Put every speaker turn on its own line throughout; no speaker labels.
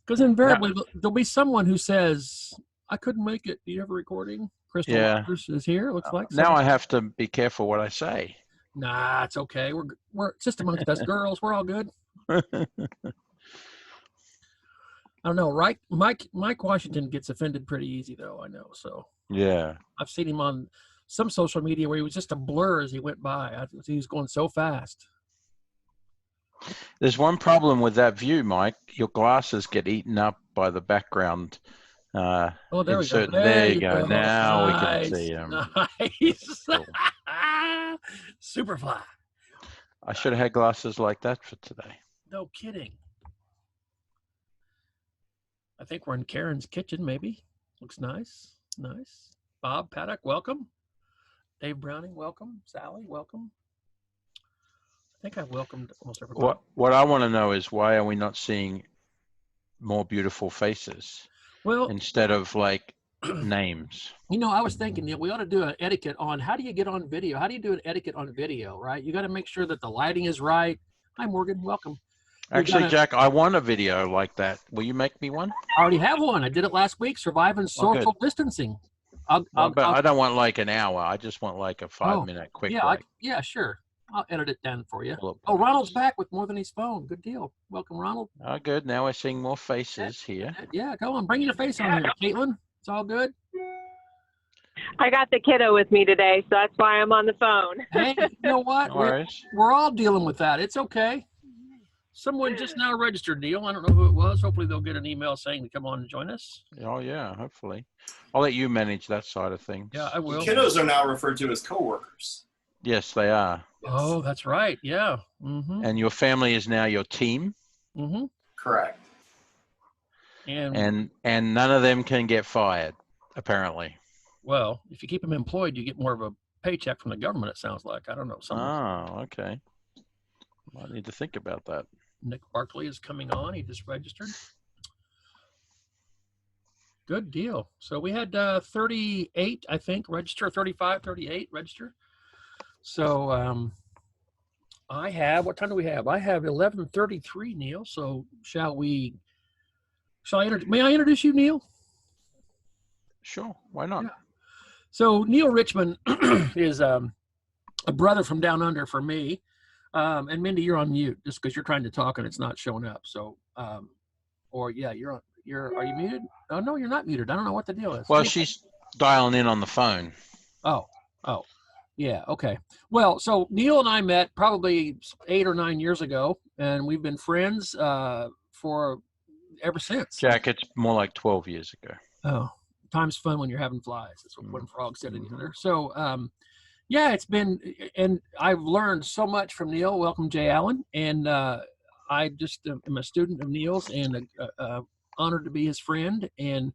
Because invariably there'll be someone who says, "I couldn't make it. Do you have a recording?" Crystal Rogers is here. It looks like
now I have to be careful what I say.
Nah, it's okay. We're just amongst us girls. We're all good. I don't know. Right, Mike Washington gets offended pretty easy, though. I know. So
yeah,
I've seen him on some social media where he was just a blur as he went by. He was going so fast.
There's one problem with that view, Mike. Your glasses get eaten up by the background.
Oh, there we go.
There you go. Now we can see him.
Nice. Cool. Superfly.
I should have had glasses like that for today.
No kidding. I think we're in Karen's kitchen, maybe. Looks nice. Nice. Bob Paddock, welcome. Dave Browning, welcome. Sally, welcome. I think I welcomed almost everybody.
What I want to know is, why are we not seeing more beautiful faces?
Well,
instead of like names.
You know, I was thinking, we ought to do an etiquette on how do you get on video? How do you do an etiquette on video, right? You got to make sure that the lighting is right. Hi, Morgan. Welcome.
Actually, Jack, I want a video like that. Will you make me one?
I already have one. I did it last week, surviving social distancing.
But I don't want like an hour. I just want like a 5-minute quick.
Yeah, sure. I'll edit it down for you. Oh, Ronald's back with more than his phone. Good deal. Welcome, Ronald.
Oh, good. Now we're seeing more faces here.
Yeah, go on. Bring your face on here, Caitlin. It's all good.
I got the kiddo with me today, so that's why I'm on the phone.
Hey, you know what? We're all dealing with that. It's okay. Someone just now registered, Neil. I don't know who it was. Hopefully they'll get an email saying to come on and join us.
Oh, yeah, hopefully. I'll let you manage that side of things.
Yeah, I will.
The kiddos are now referred to as coworkers.
Yes, they are.
Yes.
Oh, that's right. Yeah. Mm-hmm.
And your family is now your team?
Mm-hmm.
Correct.
And none of them can get fired, apparently.
Well, if you keep them employed, you get more of a paycheck from the government, it sounds like. I don't know.
Oh, okay. I need to think about that.
Nick Barkley is coming on. He just registered. Good deal. So we had 38, I think, register, 35, 38 register. So I have, what time do we have? I have 11:33, Neil. So may I introduce you, Neil?
Sure. Why not?
Yeah. So Neil Richmond is a brother from down under for me. And Mindy, you're on mute just because you're trying to talk and it's not showing up. So, are you muted? Oh, no, you're not muted. I don't know what the deal is.
Well, she's dialing in on the phone.
Oh, yeah. Okay. Well, so Neil and I met probably 8 or 9 years ago, and we've been friends for ever since.
Jack, it's more like 12 years ago.
Oh, time's fun when you're having flies. That's what one frog said to the other. So, yeah, it's been, and I've learned so much from Neil. Welcome, Jay Allen. And I just am a student of Neil's and honored to be his friend. And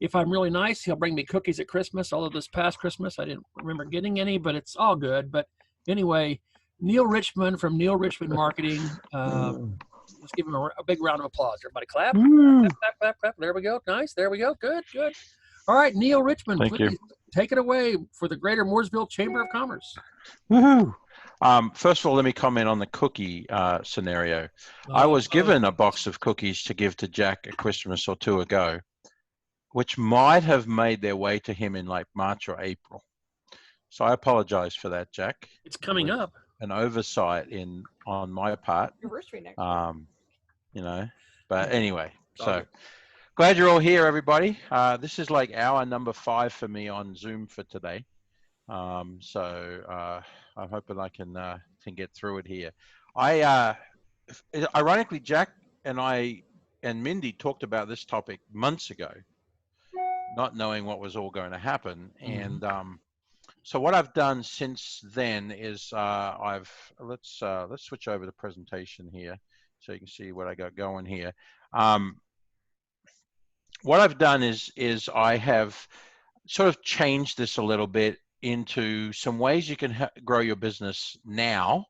if I'm really nice, he'll bring me cookies at Christmas. Although this past Christmas, I didn't remember getting any, but it's all good. But anyway, Neil Richmond from Neil Richmond Marketing. Let's give him a big round of applause. Everybody clap. Clap, clap, clap. There we go. Nice. There we go. Good, good. All right, Neil Richmond, please take it away for the Greater Mooresville Chamber of Commerce.
Woohoo! First of all, let me comment on the cookie scenario. I was given a box of cookies to give to Jack a Christmas or two ago, which might have made their way to him in like March or April. So I apologize for that, Jack.
It's coming up.
An oversight on my part.
Anniversary next week.
You know, but anyway, so glad you're all here, everybody. This is like hour number 5 for me on Zoom for today. I'm hoping I can get through it here. Ironically, Jack and I and Mindy talked about this topic months ago, not knowing what was all going to happen. And so what I've done since then is let's switch over the presentation here so you can see what I got going here. What I've done is I have sort of changed this a little bit into some ways you can grow your business now,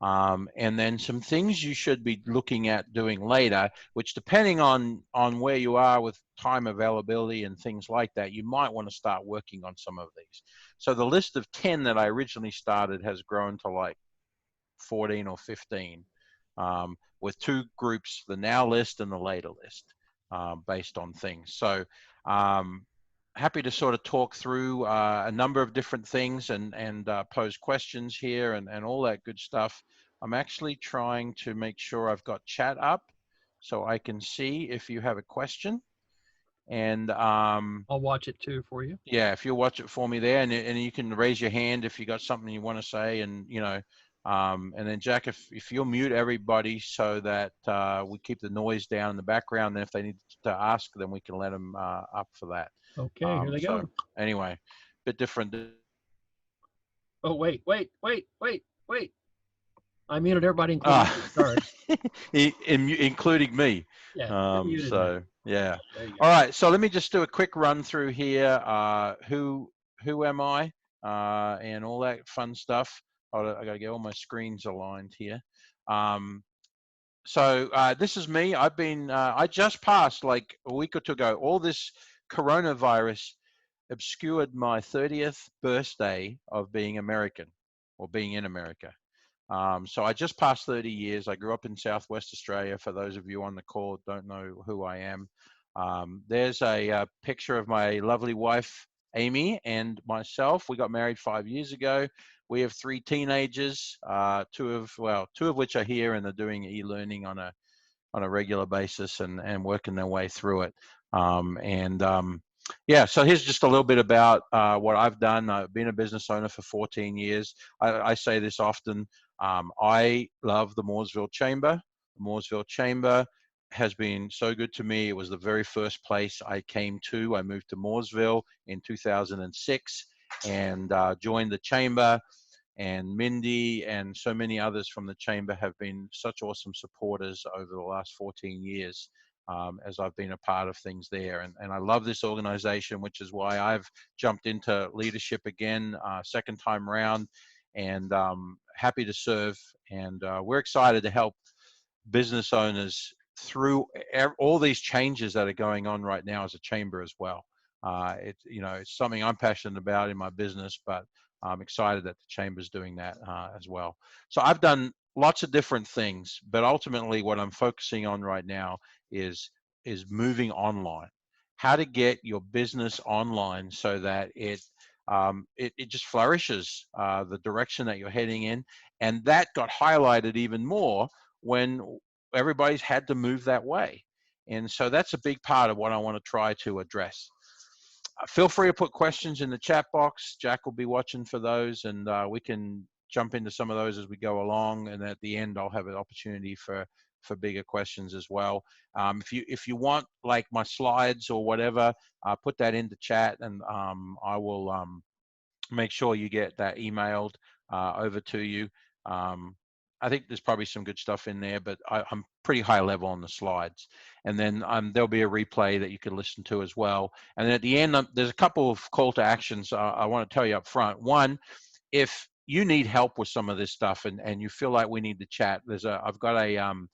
and then some things you should be looking at doing later, which depending on where you are with time availability and things like that, you might want to start working on some of these. So the list of 10 that I originally started has grown to like 14 or 15, with 2 groups, the now list and the later list. based on things. So happy to sort of talk through a number of different things and pose questions here and all that good stuff. I'm actually trying to make sure I've got chat up so I can see if you have a question. And
I'll watch it too for you.
yeah, if you'll watch it for me there, and you can raise your hand if you got something you want to say, and and then Jack, if you'll mute everybody so that we keep the noise down in the background, then if they need to ask, then we can let them up for that.
Okay, here they
So
go.
anyway, bit different.
Oh, wait. I muted everybody, including you. Sorry.
Including me.
Yeah, you're muted now.
So yeah.
There you go.
All right. So let me just do a quick run through here. Who am I? And all that fun stuff. I got to get all my screens aligned here. So this is me. I just passed like a week or two ago. All this coronavirus obscured my 30th birthday of being American or being in America. So I just passed 30 years. I grew up in Southwest Australia. For those of you on the call that don't know who I am, there's a picture of my lovely wife, Amy, and myself. We got married 5 years ago. We have 3 teenagers, two of which are here and are doing e-learning on a regular basis and working their way through it. Yeah, so here's just a little bit about what I've done. I've been a business owner for 14 years. I say this often. I love the Mooresville Chamber. The Mooresville Chamber has been so good to me. It was the very first place I came to. I moved to Mooresville in 2006 and joined the Chamber. And Mindy and so many others from the Chamber have been such awesome supporters over the last 14 years as I've been a part of things there. And I love this organization, which is why I've jumped into leadership again, second time round, and happy to serve. And we're excited to help business owners through all these changes that are going on right now as a chamber as well. It's something I'm passionate about in my business, but I'm excited that the chamber's doing that as well. So I've done lots of different things, but ultimately what I'm focusing on right now is moving online. How to get your business online so that it just flourishes the direction that you're heading in. And that got highlighted even more when everybody's had to move that way. And so that's a big part of what I want to try to address. Feel free to put questions in the chat box. Jack will be watching for those, and we can jump into some of those as we go along. And at the end, I'll have an opportunity for bigger questions as well. If you want like my slides or whatever, put that in the chat, and I will make sure you get that emailed over to you. I think there's probably some good stuff in there, but I'm pretty high level on the slides. And then there'll be a replay that you can listen to as well. And then at the end, there's a couple of call to actions I want to tell you up front. One, if you need help with some of this stuff and you feel like we need to chat, I've got a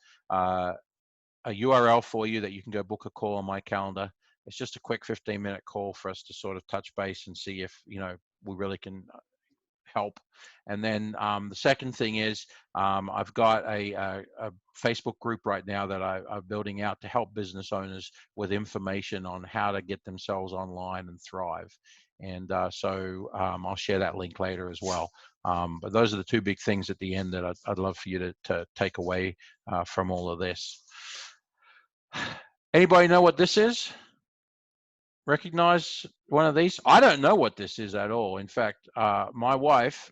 URL for you that you can go book a call on my calendar. It's just a quick 15-minute call for us to sort of touch base and see if we really can help. And then the second thing is I've got a Facebook group right now that I'm building out to help business owners with information on how to get themselves online and thrive. And so I'll share that link later as well. But those are the two big things at the end that I'd love for you to take away from all of this. Anybody know what this is? Recognize one of these? I don't know what this is at all. In fact, my wife,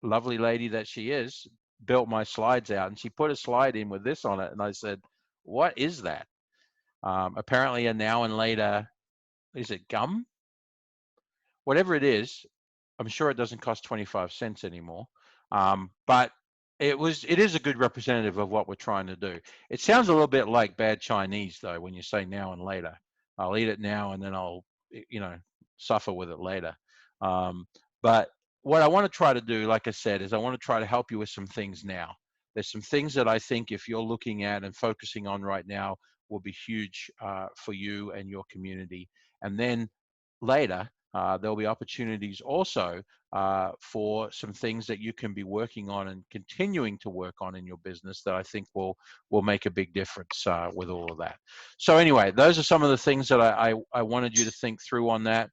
lovely lady that she is, built my slides out, and she put a slide in with this on it, and I said, what is that? Apparently a now and later, is it gum? Whatever it is, I'm sure it doesn't cost 25 cents anymore. But it is a good representative of what we're trying to do. It sounds a little bit like bad Chinese though, when you say now and later. I'll eat it now and then I'll, suffer with it later. But what I want to try to do, like I said, is I want to try to help you with some things now. There's some things that I think if you're looking at and focusing on right now will be huge for you and your community. And then later, there'll be opportunities also for some things that you can be working on and continuing to work on in your business that I think will make a big difference with all of that. So anyway, those are some of the things that I wanted you to think through on that.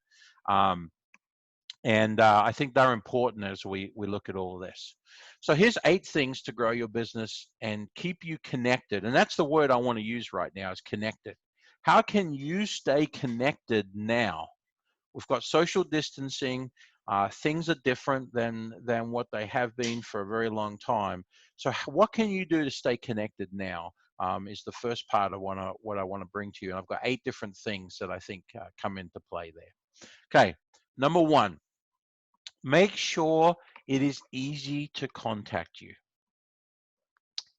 And I think they're important as we look at all of this. So here's 8 things to grow your business and keep you connected. And that's the word I want to use right now, is connected. How can you stay connected now? We've got social distancing. Things are different than what they have been for a very long time. So what can you do to stay connected now is the first part of what I want to bring to you. And I've got 8 different things that I think come into play there. Okay, number 1. Make sure it is easy to contact you.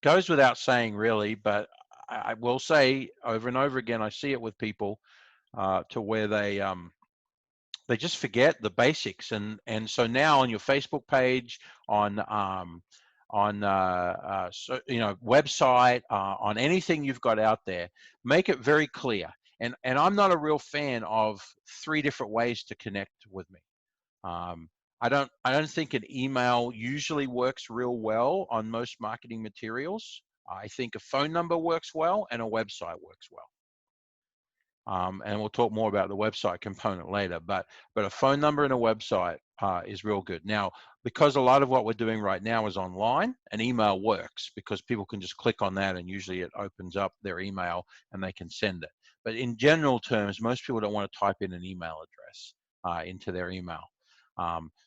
Goes without saying, really, but I will say over and over again, I see it with people to where they just forget the basics, and so now on your Facebook page, on so, website, on anything you've got out there, make it very clear. And I'm not a real fan of 3 different ways to connect with me. I don't think an email usually works real well on most marketing materials. I think a phone number works well and a website works well. And we'll talk more about the website component later, but a phone number and a website is real good. Now, because a lot of what we're doing right now is online, an email works because people can just click on that and usually it opens up their email and they can send it. But in general terms, most people don't want to type in an email address into their email.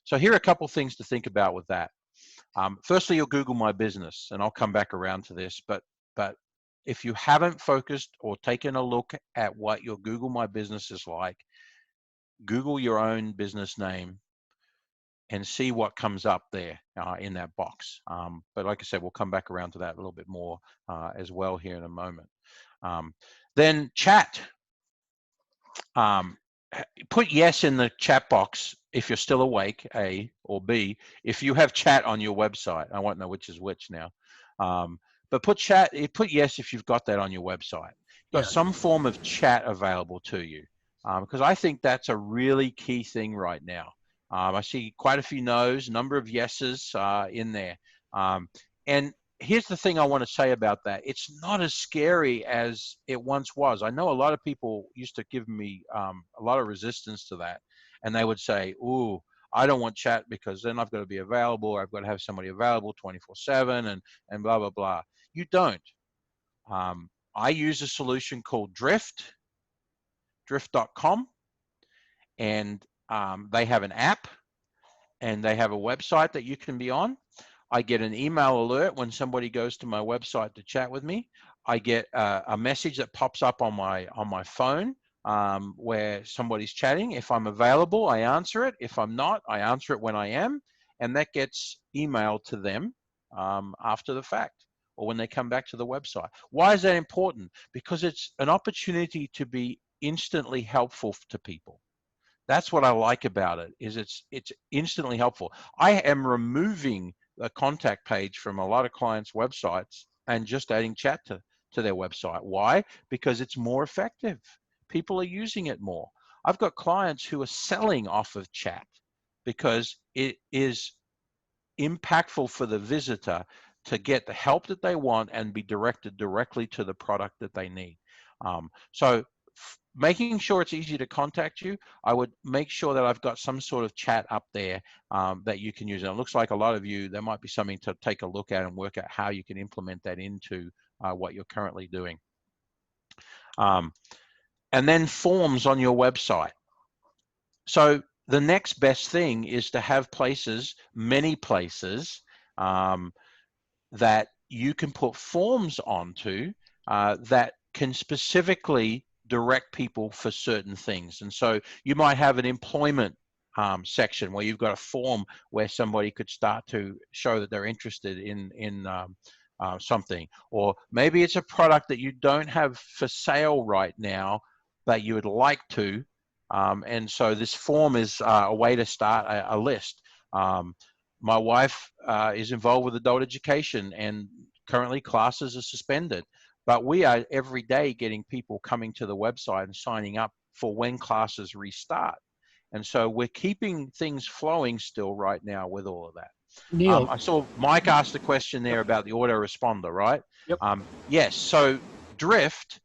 So here are a couple things to think about with that. Firstly, you'll Google My Business, and I'll come back around to this, but if you haven't focused or taken a look at what your Google My Business is like, Google your own business name and see what comes up there in that box. But like I said, we'll come back around to that a little bit more as well here in a moment. Then chat. Put yes in the chat box if you're still awake, A, or B, if you have chat on your website. I won't know which is which now. But put yes if you've got that on your website. You've got some form of chat available to you, because I think that's a really key thing right now. I see quite a few no's, number of yeses in there. And here's the thing I want to say about that. It's not as scary as it once was. I know a lot of people used to give me a lot of resistance to that. And they would say, ooh, I don't want chat because then I've got to be available, or I've got to have somebody available 24/7 and blah, blah, blah. You don't. I use a solution called drift.com, and they have an app and they have a website that you can be on. I get an email alert when somebody goes to my website to chat with me. I get a message that pops up on my phone where somebody's chatting. If I'm available, I answer it. If I'm not, I answer it when I am, and that gets emailed to them after the fact or when they come back to the website. Why is that important? Because it's an opportunity to be instantly helpful to people. That's what I like about it, is it's instantly helpful. I am removing the contact page from a lot of clients' websites and just adding chat to their website. Why? Because it's more effective. People are using it more. I've got clients who are selling off of chat because it is impactful for the visitor to get the help that they want and be directed directly to the product that they need. So making sure it's easy to contact you, I would make sure that I've got some sort of chat up there that you can use. And it looks like a lot of you, there might be something to take a look at and work out how you can implement that into what you're currently doing. And then forms on your website. So the next best thing is to have places, many places, that you can put forms onto that can specifically direct people for certain things. And so you might have an employment section where you've got a form where somebody could start to show that they're interested in something. Or maybe it's a product that you don't have for sale right now, but you would like to. And so this form is a way to start a list. My wife is involved with adult education, and currently classes are suspended. But we are every day getting people coming to the website and signing up for when classes restart. And so we're keeping things flowing still right now with all of that.
Neil.
I saw Mike asked the question there about the autoresponder, right?
Yep.
Yes. So Drift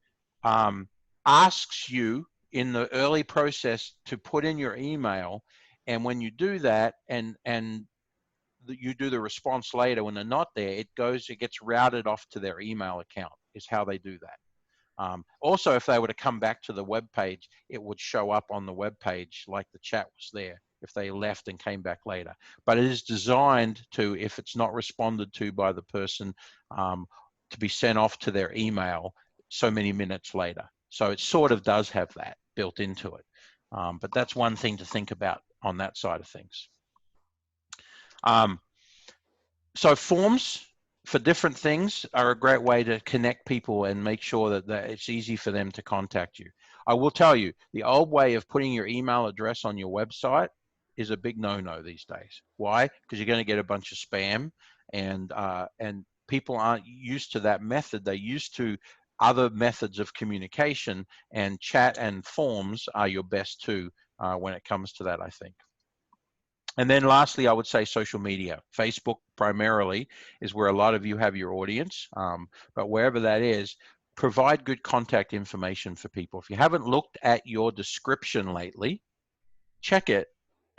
asks you in the early process to put in your email, and when you do that, and you do the response later when they're not there, it gets routed off to their email account. Is how they do that. Also, if they were to come back to the web page, it would show up on the web page like the chat was there if they left and came back later. But it is designed to, if it's not responded to by the person, to be sent off to their email so many minutes later. So it sort of does have that built into it. But that's one thing to think about on that side of things. So forms for different things are a great way to connect people and make sure that it's easy for them to contact you. I will tell you, the old way of putting your email address on your website is a big no-no these days. Why? Because you're going to get a bunch of spam, and people aren't used to that method. They're used to other methods of communication, and chat and forms are your best two when it comes to that, I think. And then lastly, I would say social media. Facebook primarily is where a lot of you have your audience, but wherever that is, provide good contact information for people. If you haven't looked at your description lately, check it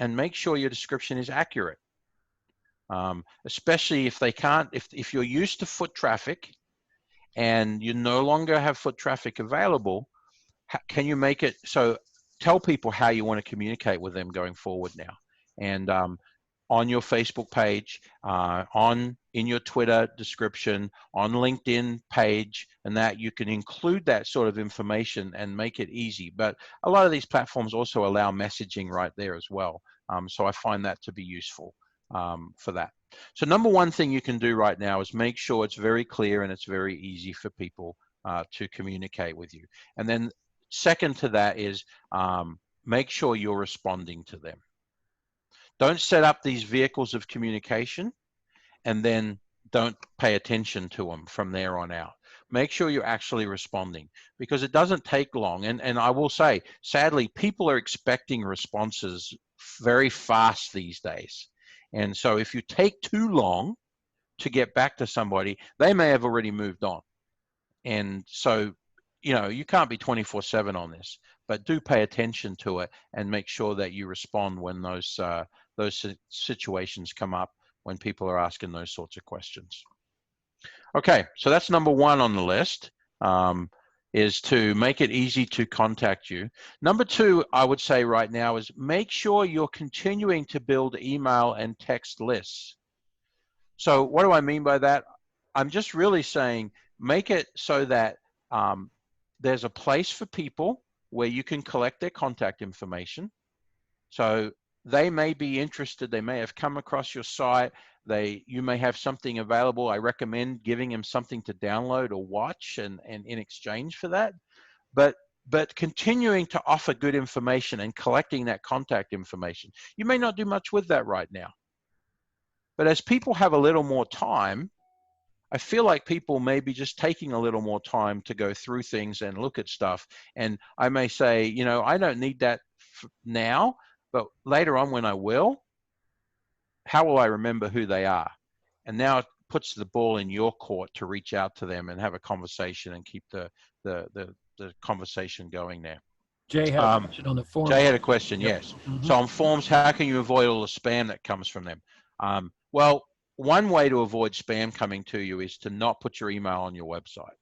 and make sure your description is accurate. Especially if they can't, if you're used to foot traffic and you no longer have foot traffic available, can you make it so? Tell people how you want to communicate with them going forward now. And on your Facebook page, in your Twitter description, on LinkedIn page, and that you can include that sort of information and make it easy. But a lot of these platforms also allow messaging right there as well. So I find that to be useful for that. So number one thing you can do right now is make sure it's very clear and it's very easy for people to communicate with you. And then second to that is make sure you're responding to them. Don't set up these vehicles of communication and then don't pay attention to them from there on out. Make sure you're actually responding, because it doesn't take long. And I will say, sadly, people are expecting responses very fast these days. And so if you take too long to get back to somebody, they may have already moved on. And so, you can't be 24/7 on this, but do pay attention to it and make sure that you respond when those situations come up, when people are asking those sorts of questions. Okay, so that's number one on the list, is to make it easy to contact you. Number two, I would say right now, is make sure you're continuing to build email and text lists. So what do I mean by that? I'm just really saying, make it so that there's a place for people where you can collect their contact information. So they may be interested, they may have come across your site, you may have something available. I recommend giving them something to download or watch and in exchange for that. But continuing to offer good information and collecting that contact information. You may not do much with that right now. But as people have a little more time, I feel like people may be just taking a little more time to go through things and look at stuff. And I may say, I don't need that now, but later on when I will, how will I remember who they are? And now it puts the ball in your court to reach out to them and have a conversation and keep the conversation going there.
Jay had a question on the form.
Jay had a question,
Yep.
yes. So on forms, how can you avoid all the spam that comes from them? Well, one way to avoid spam coming to you is to not put your email on your website.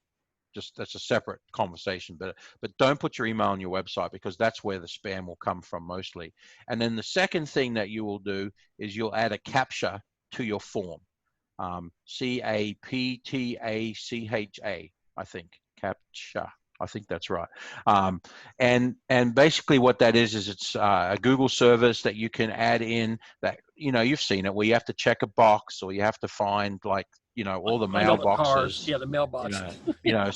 Just that's a separate conversation, but don't put your email on your website, because that's where the spam will come from mostly. And then the second thing that you will do is you'll add a CAPTCHA to your form. CAPTACHA, I think, CAPTCHA. I think that's right. And basically what that is it's a Google service that you can add in that, you've seen it, where you have to check a box, or you have to find all the mailboxes.
Yeah, the mailbox.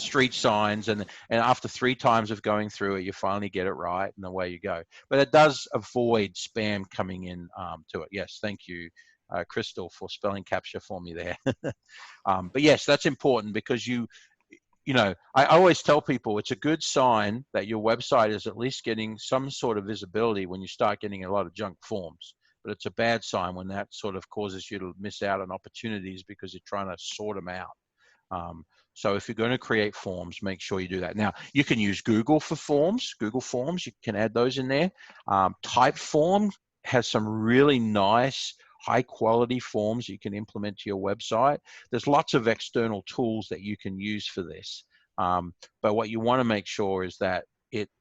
Street signs, and after 3 times of going through it, you finally get it right, and away you go. But it does avoid spam coming in to it. Yes, thank you, Crystal, for spelling CAPTCHA for me there. But yes, that's important, because you know, I always tell people it's a good sign that your website is at least getting some sort of visibility when you start getting a lot of junk forms. But it's a bad sign when that sort of causes you to miss out on opportunities because you're trying to sort them out. So if you're going to create forms, make sure you do that. Now, you can use Google for forms. Google Forms, you can add those in there. Typeform has some really nice, high quality forms you can implement to your website. There's lots of external tools that you can use for this. But what you want to make sure is that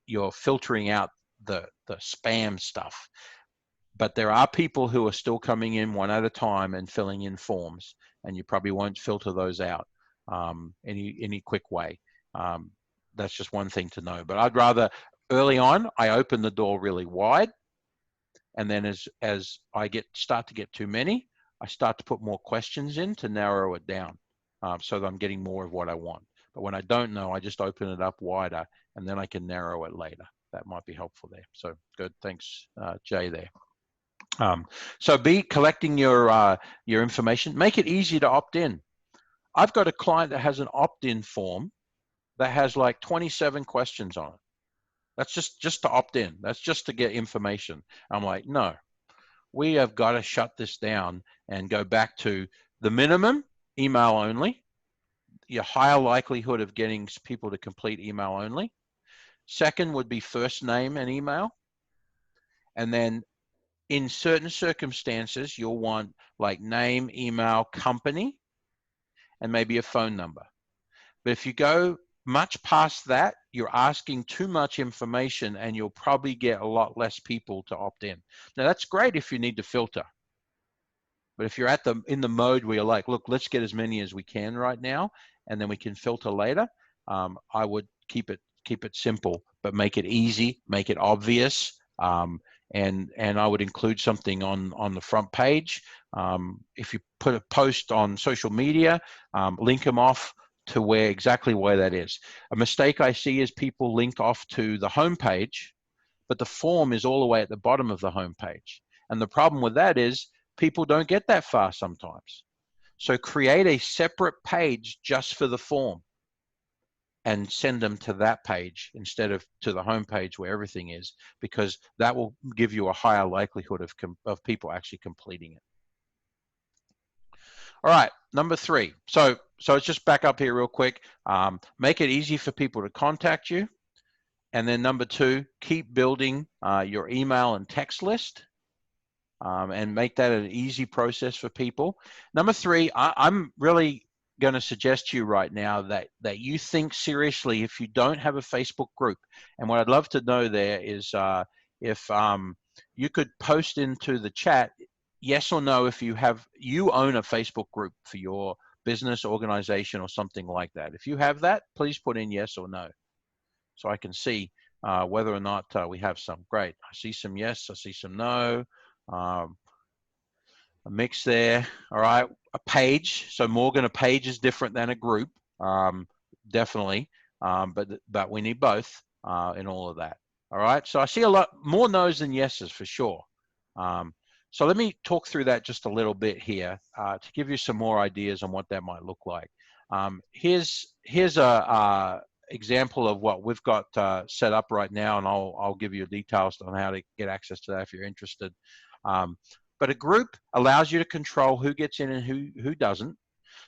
you're filtering out the spam stuff. But there are people who are still coming in one at a time and filling in forms, and you probably won't filter those out any quick way. That's just one thing to know. But I'd rather early on, I open the door really wide, and then as I start to get too many, I start to put more questions in to narrow it down, so that I'm getting more of what I want. But when I don't know, I just open it up wider, and then I can narrow it later. That might be helpful there. So good, thanks, Jay there. So be collecting your information. Make it easy to opt in. I've got a client that has an opt-in form that has like 27 questions on it. That's just to opt in. That's just to get information. I'm like, no, we have got to shut this down and go back to the minimum, email only. Your higher likelihood of getting people to complete email only. Second would be first name and email. And then in certain circumstances, you'll want like name, email, company, and maybe a phone number. But if you go much past that, you're asking too much information and you'll probably get a lot less people to opt in. Now that's great if you need to filter. But if you're in the mode where you're like, look, let's get as many as we can right now, and then we can filter later, I would keep it simple, but make it easy, make it obvious. And I would include something on the front page. If you put a post on social media, link them off to exactly where that is. A mistake I see is people link off to the home page, but the form is all the way at the bottom of the home page. And the problem with that is people don't get that far sometimes. So create a separate page just for the form and send them to that page instead of to the home page where everything is, because that will give you a higher likelihood of people actually completing it. All right, number 3. So let's just back up here real quick. Make it easy for people to contact you. And then number 2, keep building your email and text list, and make that an easy process for people. Number 3, I'm really going to suggest to you right now that you think seriously if you don't have a Facebook group. And what I'd love to know there is if you could post into the chat yes or no if you own a Facebook group for your business, organization, or something like that. If you have that, please put in yes or no so I can see whether or not we have some. Great. I see some yes, I see some no. A mix there. All right. A page. So Morgan, a page is different than a group. Definitely. But we need both in all of that. All right. So I see a lot more no's than yeses for sure. So let me talk through that just a little bit here to give you some more ideas on what that might look like. Here's a example of what we've got set up right now, and I'll give you details on how to get access to that if you're interested. But a group allows you to control who gets in and who doesn't.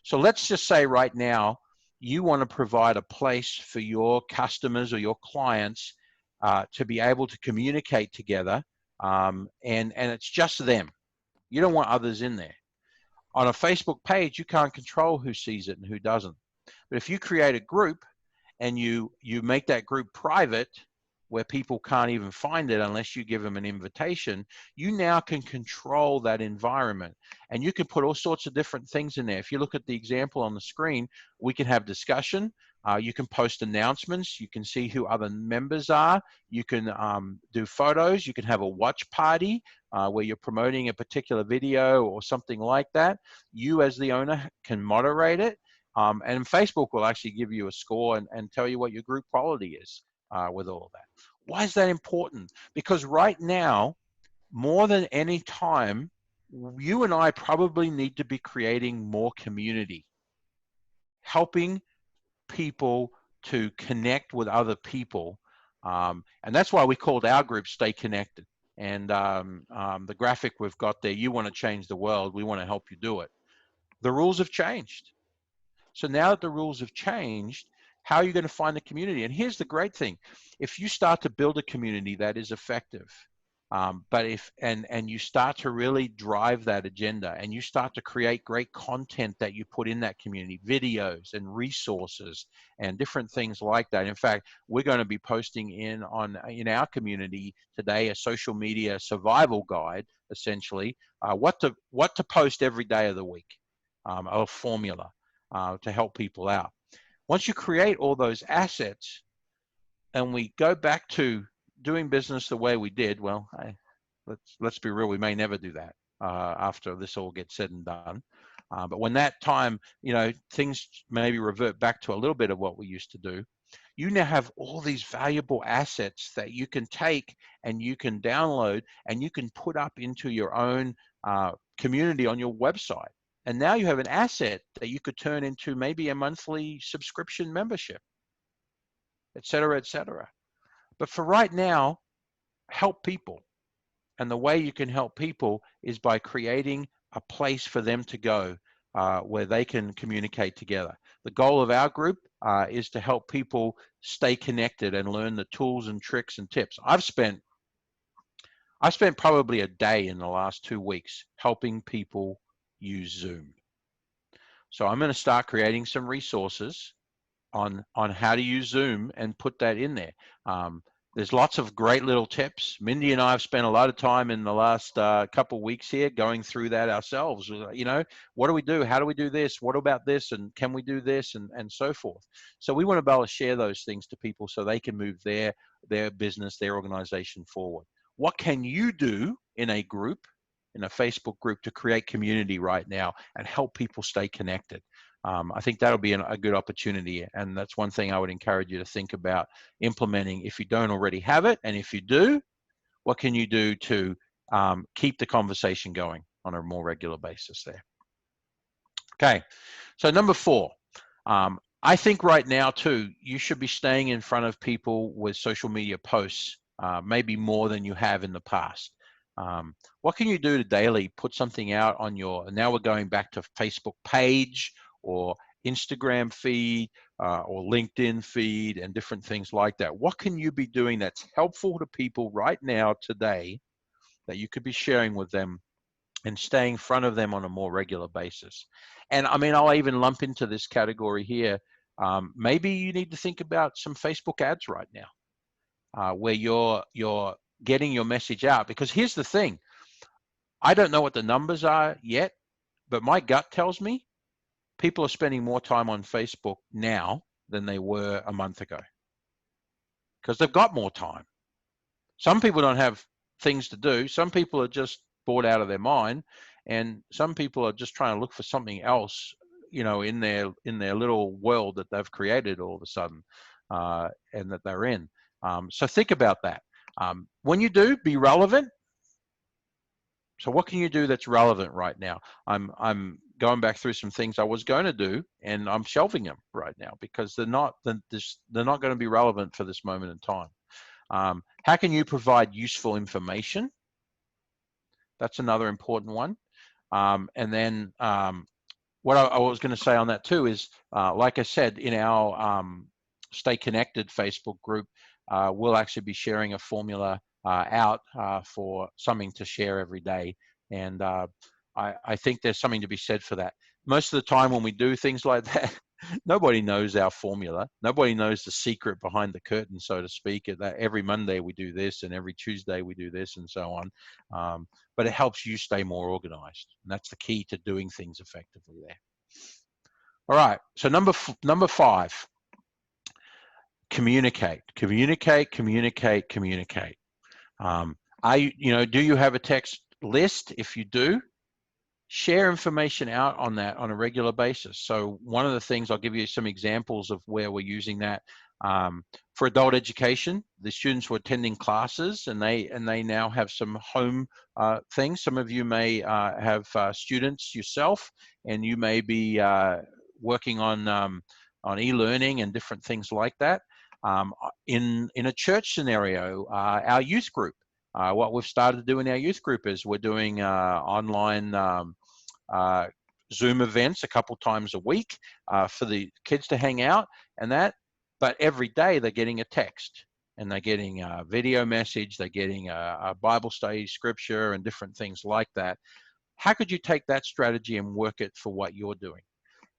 So let's just say right now you want to provide a place for your customers or your clients to be able to communicate together, and it's just them. You don't want others in there. On a Facebook page, you can't control who sees it and who doesn't. But if you create a group and you make that group private, where people can't even find it unless you give them an invitation, you now can control that environment. And you can put all sorts of different things in there. If you look at the example on the screen, we can have discussion. You can post announcements. You can see who other members are. You can do photos. You can have a watch party where you're promoting a particular video or something like that. You as the owner can moderate it. And Facebook will actually give you a score and tell you what your group quality is with all of that. Why is that important? Because right now, more than any time, you and I probably need to be creating more community, helping people to connect with other people. And that's why we called our group Stay Connected. And the graphic we've got there, you want to change the world, we want to help you do it. The rules have changed. So now that the rules have changed, how are you going to find the community? And here's the great thing. If you start to build a community that is effective, and you start to really drive that agenda, and you start to create great content that you put in that community, videos and resources and different things like that. In fact, we're going to be posting in our community today a social media survival guide, essentially, what to post every day of the week, a formula to help people out. Once you create all those assets, and we go back to doing business the way we did, well, let's be real, we may never do that after this all gets said and done. But when that time, things maybe revert back to a little bit of what we used to do, you now have all these valuable assets that you can take and you can download and you can put up into your own community on your website. And now you have an asset that you could turn into maybe a monthly subscription membership, et cetera, et cetera. But for right now, help people. And the way you can help people is by creating a place for them to go where they can communicate together. The goal of our group is to help people stay connected and learn the tools and tricks and tips. I've spent probably a day in the last 2 weeks helping people use Zoom. So I'm going to start creating some resources on how to use Zoom and put that in there. There's lots of great little tips. Mindy and I have spent a lot of time in the last couple of weeks here going through that ourselves. What do we do? How do we do this? What about this? And can we do this? And so forth. So we want to be able to share those things to people so they can move their business, their organization forward. What can you do in a group, in a Facebook group, to create community right now and help people stay connected? I think that'll be a good opportunity, and that's one thing I would encourage you to think about implementing if you don't already have it, and if you do, what can you do to keep the conversation going on a more regular basis there? Okay, so number 4, I think right now too, you should be staying in front of people with social media posts, maybe more than you have in the past. What can you do to daily put something out on your, now we're going back to Facebook page, or Instagram feed, or LinkedIn feed, and different things like that? What can you be doing that's helpful to people right now, today, that you could be sharing with them and staying in front of them on a more regular basis? And I mean, I'll even lump into this category here. Maybe you need to think about some Facebook ads right now, where you're getting your message out. Because here's the thing, I don't know what the numbers are yet, but my gut tells me people are spending more time on Facebook now than they were a month ago, because they've got more time. Some people don't have things to do. Some people are just bored out of their mind, and some people are just trying to look for something else, in their little world that they've created all of a sudden, and that they're in. So think about that. When you do, be relevant. So what can you do that's relevant right now? I'm going back through some things I was going to do, and I'm shelving them right now because they're not going to be relevant for this moment in time. How can you provide useful information? That's another important one. And then what I was going to say on that too is, like I said, in our Stay Connected Facebook group, we'll actually be sharing a formula out for something to share every day. And I think there's something to be said for that. Most of the time when we do things like that, nobody knows our formula. Nobody knows the secret behind the curtain, so to speak. That every Monday we do this, and every Tuesday we do this, and so on. But it helps you stay more organized, and that's the key to doing things effectively there. All right, so number 5, communicate. Communicate, communicate, communicate. Do you have a text list? If you do, share information out on that on a regular basis. So one of the things, I'll give you some examples of where we're using that. For adult education, the students were attending classes, and they now have some home things. Some of you may have students yourself, and you may be working on on e-learning and different things like that. In a church scenario, our youth group, what we've started to do in our youth group is we're doing online Zoom events a couple times a week for the kids to hang out and that, but every day they're getting a text and they're getting a video message, they're getting a Bible study, scripture, and different things like that. How could you take that strategy and work it for what you're doing?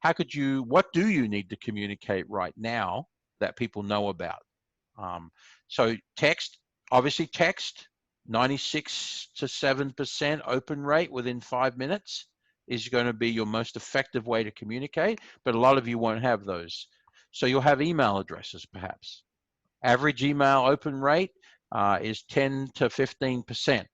What do you need to communicate right now that people know about? So text, obviously text, 96 to 7% open rate within 5 minutes is going to be your most effective way to communicate, but a lot of you won't have those. So you'll have email addresses perhaps. Average email open rate is 10 to 15%.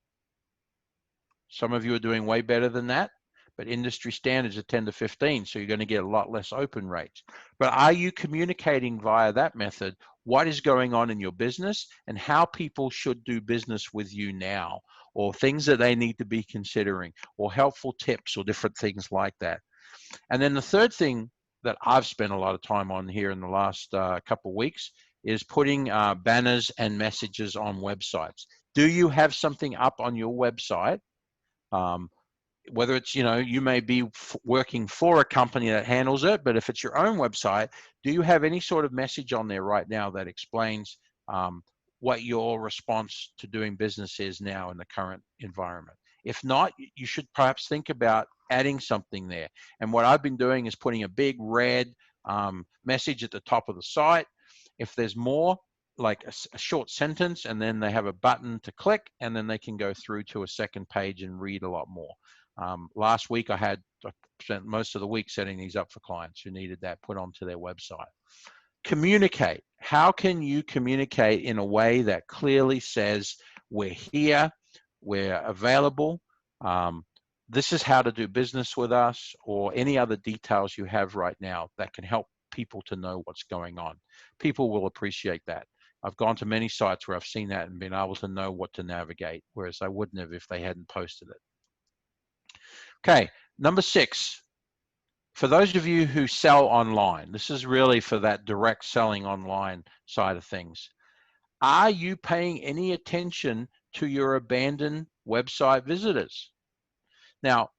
Some of you are doing way better than that, but industry standards are 10 to 15, so you're going to get a lot less open rates. But are you communicating via that method what is going on in your business and how people should do business with you now, or things that they need to be considering, or helpful tips or different things like that? And then the third thing that I've spent a lot of time on here in the last couple of weeks is putting banners and messages on websites. Do you have something up on your website? Whether it's, you may be working for a company that handles it, but if it's your own website, do you have any sort of message on there right now that explains what your response to doing business is now in the current environment? If not, you should perhaps think about adding something there. And what I've been doing is putting a big red message at the top of the site. If there's more, like a short sentence, and then they have a button to click, and then they can go through to a second page and read a lot more. Last week I spent most of the week setting these up for clients who needed that put onto their website. Communicate. How can you communicate in a way that clearly says, we're here, we're available, this is how to do business with us, or any other details you have right now that can help people to know what's going on? People will appreciate that. I've gone to many sites where I've seen that and been able to know what to navigate, whereas I wouldn't have if they hadn't posted it. Okay, number 6, for those of you who sell online, this is really for that direct selling online side of things. Are you paying any attention to your abandoned website visitors? Now,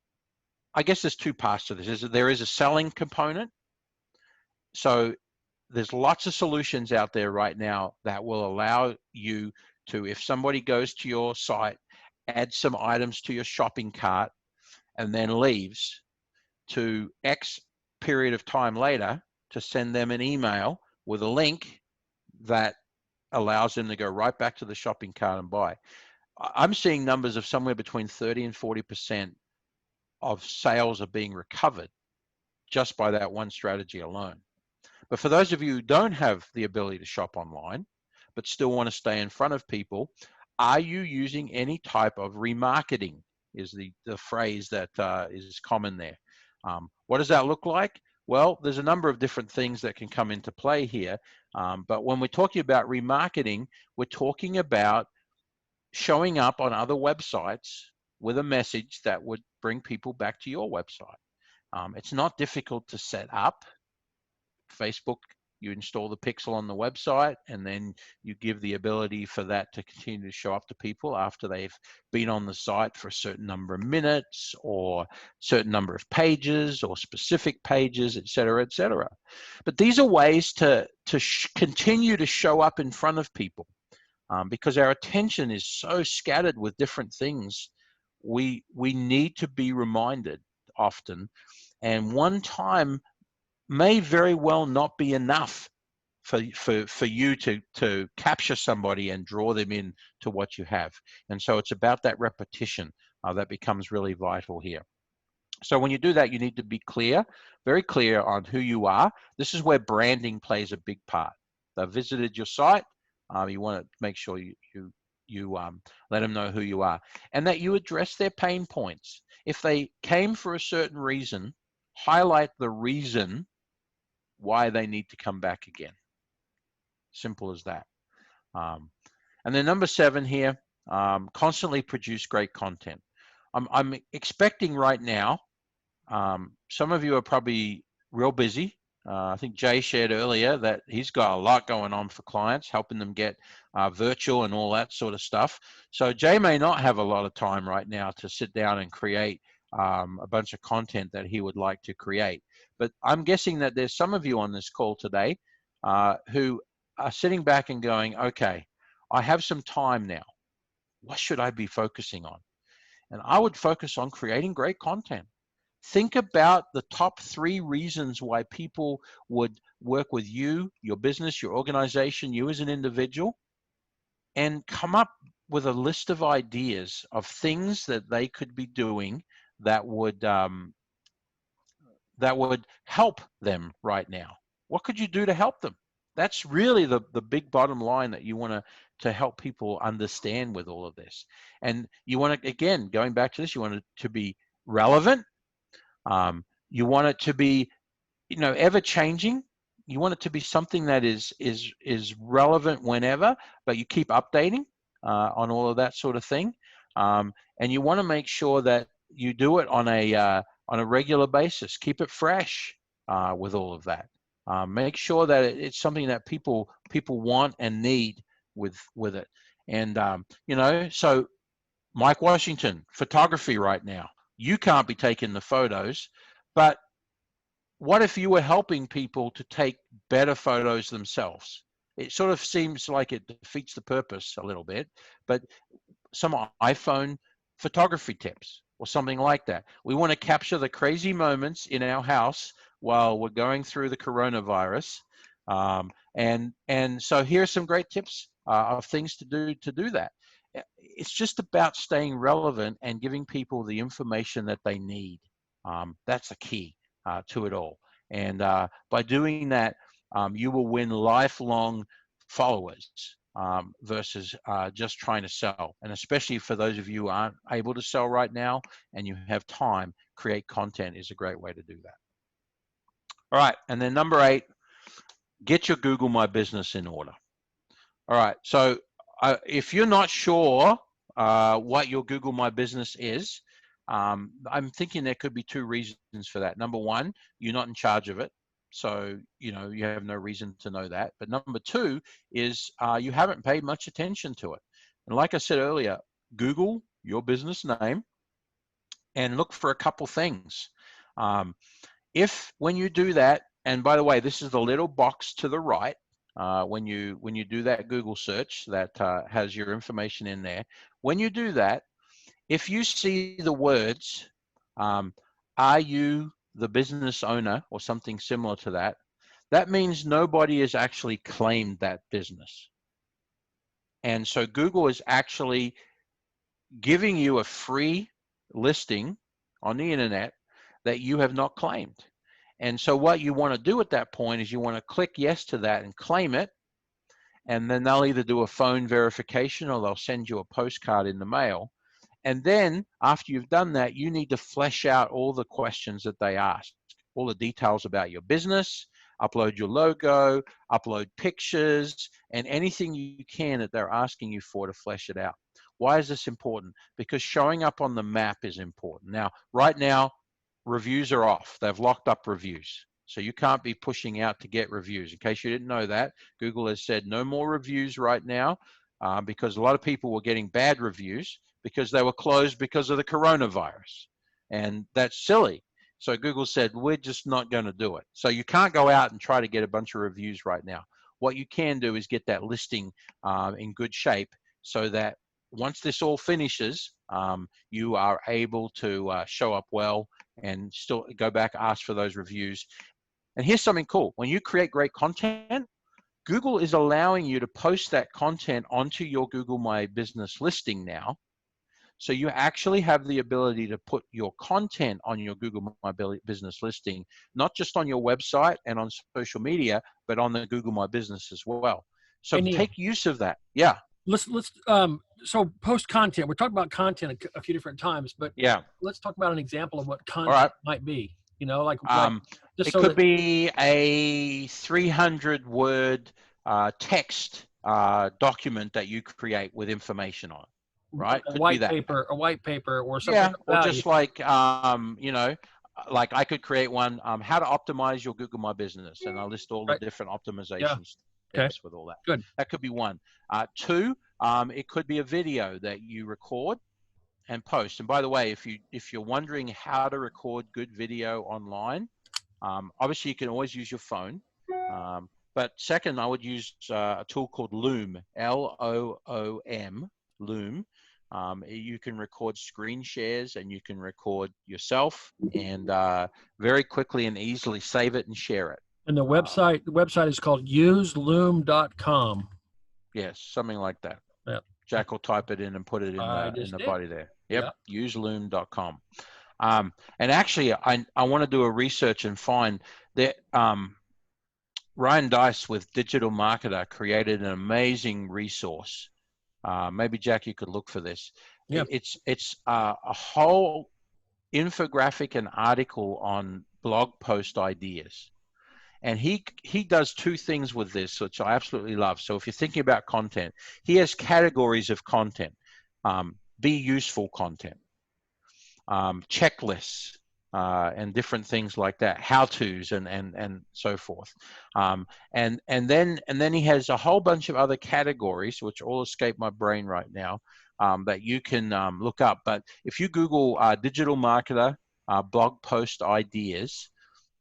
I guess there's 2 parts to this. There is a selling component. So there's lots of solutions out there right now that will allow you to, if somebody goes to your site, add some items to your shopping cart and then leaves, to X period of time later to send them an email with a link that allows them to go right back to the shopping cart and buy. I'm seeing numbers of somewhere between 30 and 40% of sales are being recovered just by that one strategy alone. But for those of you who don't have the ability to shop online, but still want to stay in front of people, are you using any type of remarketing is the phrase that is common there. What does that look like? Well, there's a number of different things that can come into play here. But when we're talking about remarketing, we're talking about showing up on other websites with a message that would bring people back to your website. It's not difficult to set up. Facebook, you install the pixel on the website, and then you give the ability for that to continue to show up to people after they've been on the site for a certain number of minutes or certain number of pages or specific pages, et cetera, et cetera. But these are ways to continue to show up in front of people because our attention is so scattered with different things. We need to be reminded often, and one time may very well not be enough for you to capture somebody and draw them in to what you have. And so it's about that repetition that becomes really vital here. So when you do that, you need to be clear, very clear on who you are. This is where branding plays a big part. They've visited your site. You want to make sure you let them know who you are and that you address their pain points. If they came for a certain reason, highlight the reason why they need to come back again. Simple as that. And then number 7 here, constantly produce great content. I'm expecting right now, some of you are probably real busy I think Jay shared earlier that he's got a lot going on for clients, helping them get virtual and all that sort of stuff. So Jay may not have a lot of time right now to sit down and create a bunch of content that he would like to create. But I'm guessing that there's some of you on this call today who are sitting back and going, okay, I have some time now. What should I be focusing on? And I would focus on creating great content. Think about the top 3 reasons why people would work with you, your business, your organization, you as an individual, and come up with a list of ideas of things that they could be doing that would help them right now. What could you do to help them? That's really the big bottom line that you want to help people understand with all of this. And you want to, again, going back to this, you want it to be relevant. You want it to be, ever changing. You want it to be something that is relevant whenever, but you keep updating on all of that sort of thing. And you want to make sure that you do it on a regular basis. Keep it fresh with all of that. Make sure that it's something that people want and need with it. And so Mike Washington, photography right now. You can't be taking the photos, but what if you were helping people to take better photos themselves? It sort of seems like it defeats the purpose a little bit, but some iPhone photography tips or something like that. We want to capture the crazy moments in our house while we're going through the coronavirus. And so here's some great tips of things to do that. It's just about staying relevant and giving people the information that they need. That's the key to it all. And by doing that, you will win lifelong followers versus just trying to sell. And especially for those of you who aren't able to sell right now and you have time, create content is a great way to do that. All right, and then number 8, get your Google My Business in order. All right, so if you're not sure what your Google My Business is, I'm thinking there could be 2 reasons for that. Number 1, you're not in charge of it. So, you have no reason to know that. But number 2 is you haven't paid much attention to it. And like I said earlier, Google your business name and look for a couple things. If when you do that, and by the way, this is the little box to the right, when you do that Google search that has your information in there, when you do that, if you see the words, are you the business owner or something similar to that, that means nobody has actually claimed that business. And so Google is actually giving you a free listing on the internet that you have not claimed. And so what you want to do at that point is you want to click yes to that and claim it. And then they'll either do a phone verification or they'll send you a postcard in the mail. And then after you've done that, you need to flesh out all the questions that they ask, all the details about your business, upload your logo, upload pictures, and anything you can that they're asking you for to flesh it out. Why is this important? Because showing up on the map is important. Now, right now, reviews are off. They've locked up reviews. So you can't be pushing out to get reviews. In case you didn't know that, Google has said no more reviews right now because a lot of people were getting bad reviews because they were closed because of the coronavirus. And that's silly. So Google said, we're just not going to do it. So you can't go out and try to get a bunch of reviews right now. What you can do is get that listing in good shape so that once this all finishes, you are able to show up well and still go back, ask for those reviews. And here's something cool. When you create great content, Google is allowing you to post that content onto your Google My Business listing now. So you actually have the ability to put your content on your Google My Business listing, not just on your website and on social media, but on the Google My Business as well. So take use of that. Yeah.
Let's so post content. We're talking about content a few different times, but
yeah,
let's talk about an example of what content might be. Like
just it so could be a 300-word text document that you create with information on it, right?
A white paper or something.
Yeah, or just like like I could create one, how to optimize your Google My Business, and I'll list all the
Right.
different
Yeah.
optimization
Okay.
steps with all that.
Good.
That could be one. Two, it could be a video that you record and post. And by the way, if you're wondering how to record good video online, obviously you can always use your phone. But second, I would use a tool called Loom, Loom, Loom. You can record screen shares, and you can record yourself, and very quickly and easily save it and share it.
And the website is called useloom.com.
Yes, something like that.
Yep.
Jack will type it in and put it in the body there. Yep, useloom.com. And actually, I want to do a research and find that Ryan Dice with Digital Marketer created an amazing resource. Maybe Jack, you could look for this.
Yeah.
It's a whole infographic and article on blog post ideas. And he does two things with this, which I absolutely love. So if you're thinking about content, he has categories of content. Be useful content, checklists, and different things like that, how-tos and so forth. And then he has a whole bunch of other categories, which all escape my brain right now, that you can look up. But if you Google digital marketer blog post ideas,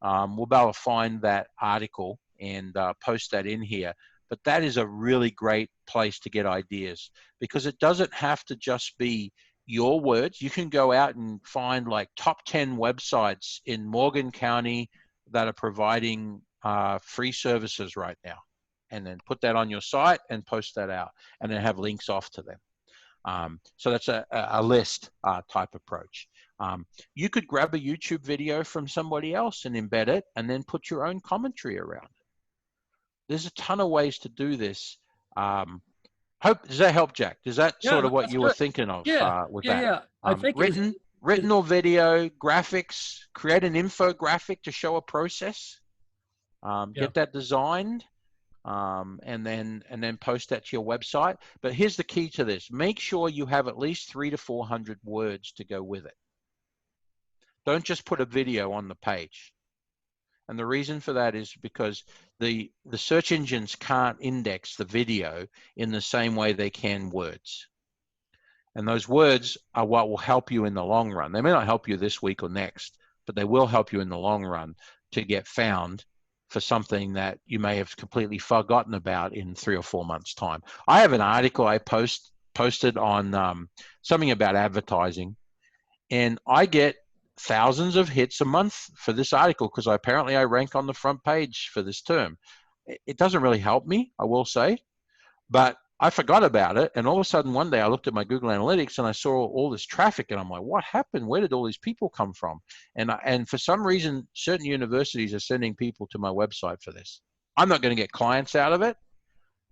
we'll be able to find that article and post that in here. But that is a really great place to get ideas, because it doesn't have to just be your words. You can go out and find like top 10 websites in Morgan County that are providing free services right now, and then put that on your site and post that out, and then have links off to them. So that's a list type approach. You could grab a YouTube video from somebody else and embed it, and then put your own commentary around it. There's a ton of ways to do this. Does that help, Jack? Is that sort of what you were thinking of with that?
Yeah. I think
written or video, graphics, create an infographic to show a process, get that designed, and then post that to your website. But here's the key to this. Make sure you have at least 300 to 400 words to go with it. Don't just put a video on the page. And the reason for that is because the search engines can't index the video in the same way they can words. And those words are what will help you in the long run. They may not help you this week or next, but they will help you in the long run to get found for something that you may have completely forgotten about in 3 or 4 months' time. I have an article I posted on something about advertising, and I get thousands of hits a month for this article because apparently I rank on the front page for this term. It doesn't really help me, I will say, but I forgot about it. And all of a sudden one day I looked at my Google Analytics and I saw all this traffic, and I'm like, what happened? Where did all these people come from? And for some reason, certain universities are sending people to my website for this. I'm not going to get clients out of it,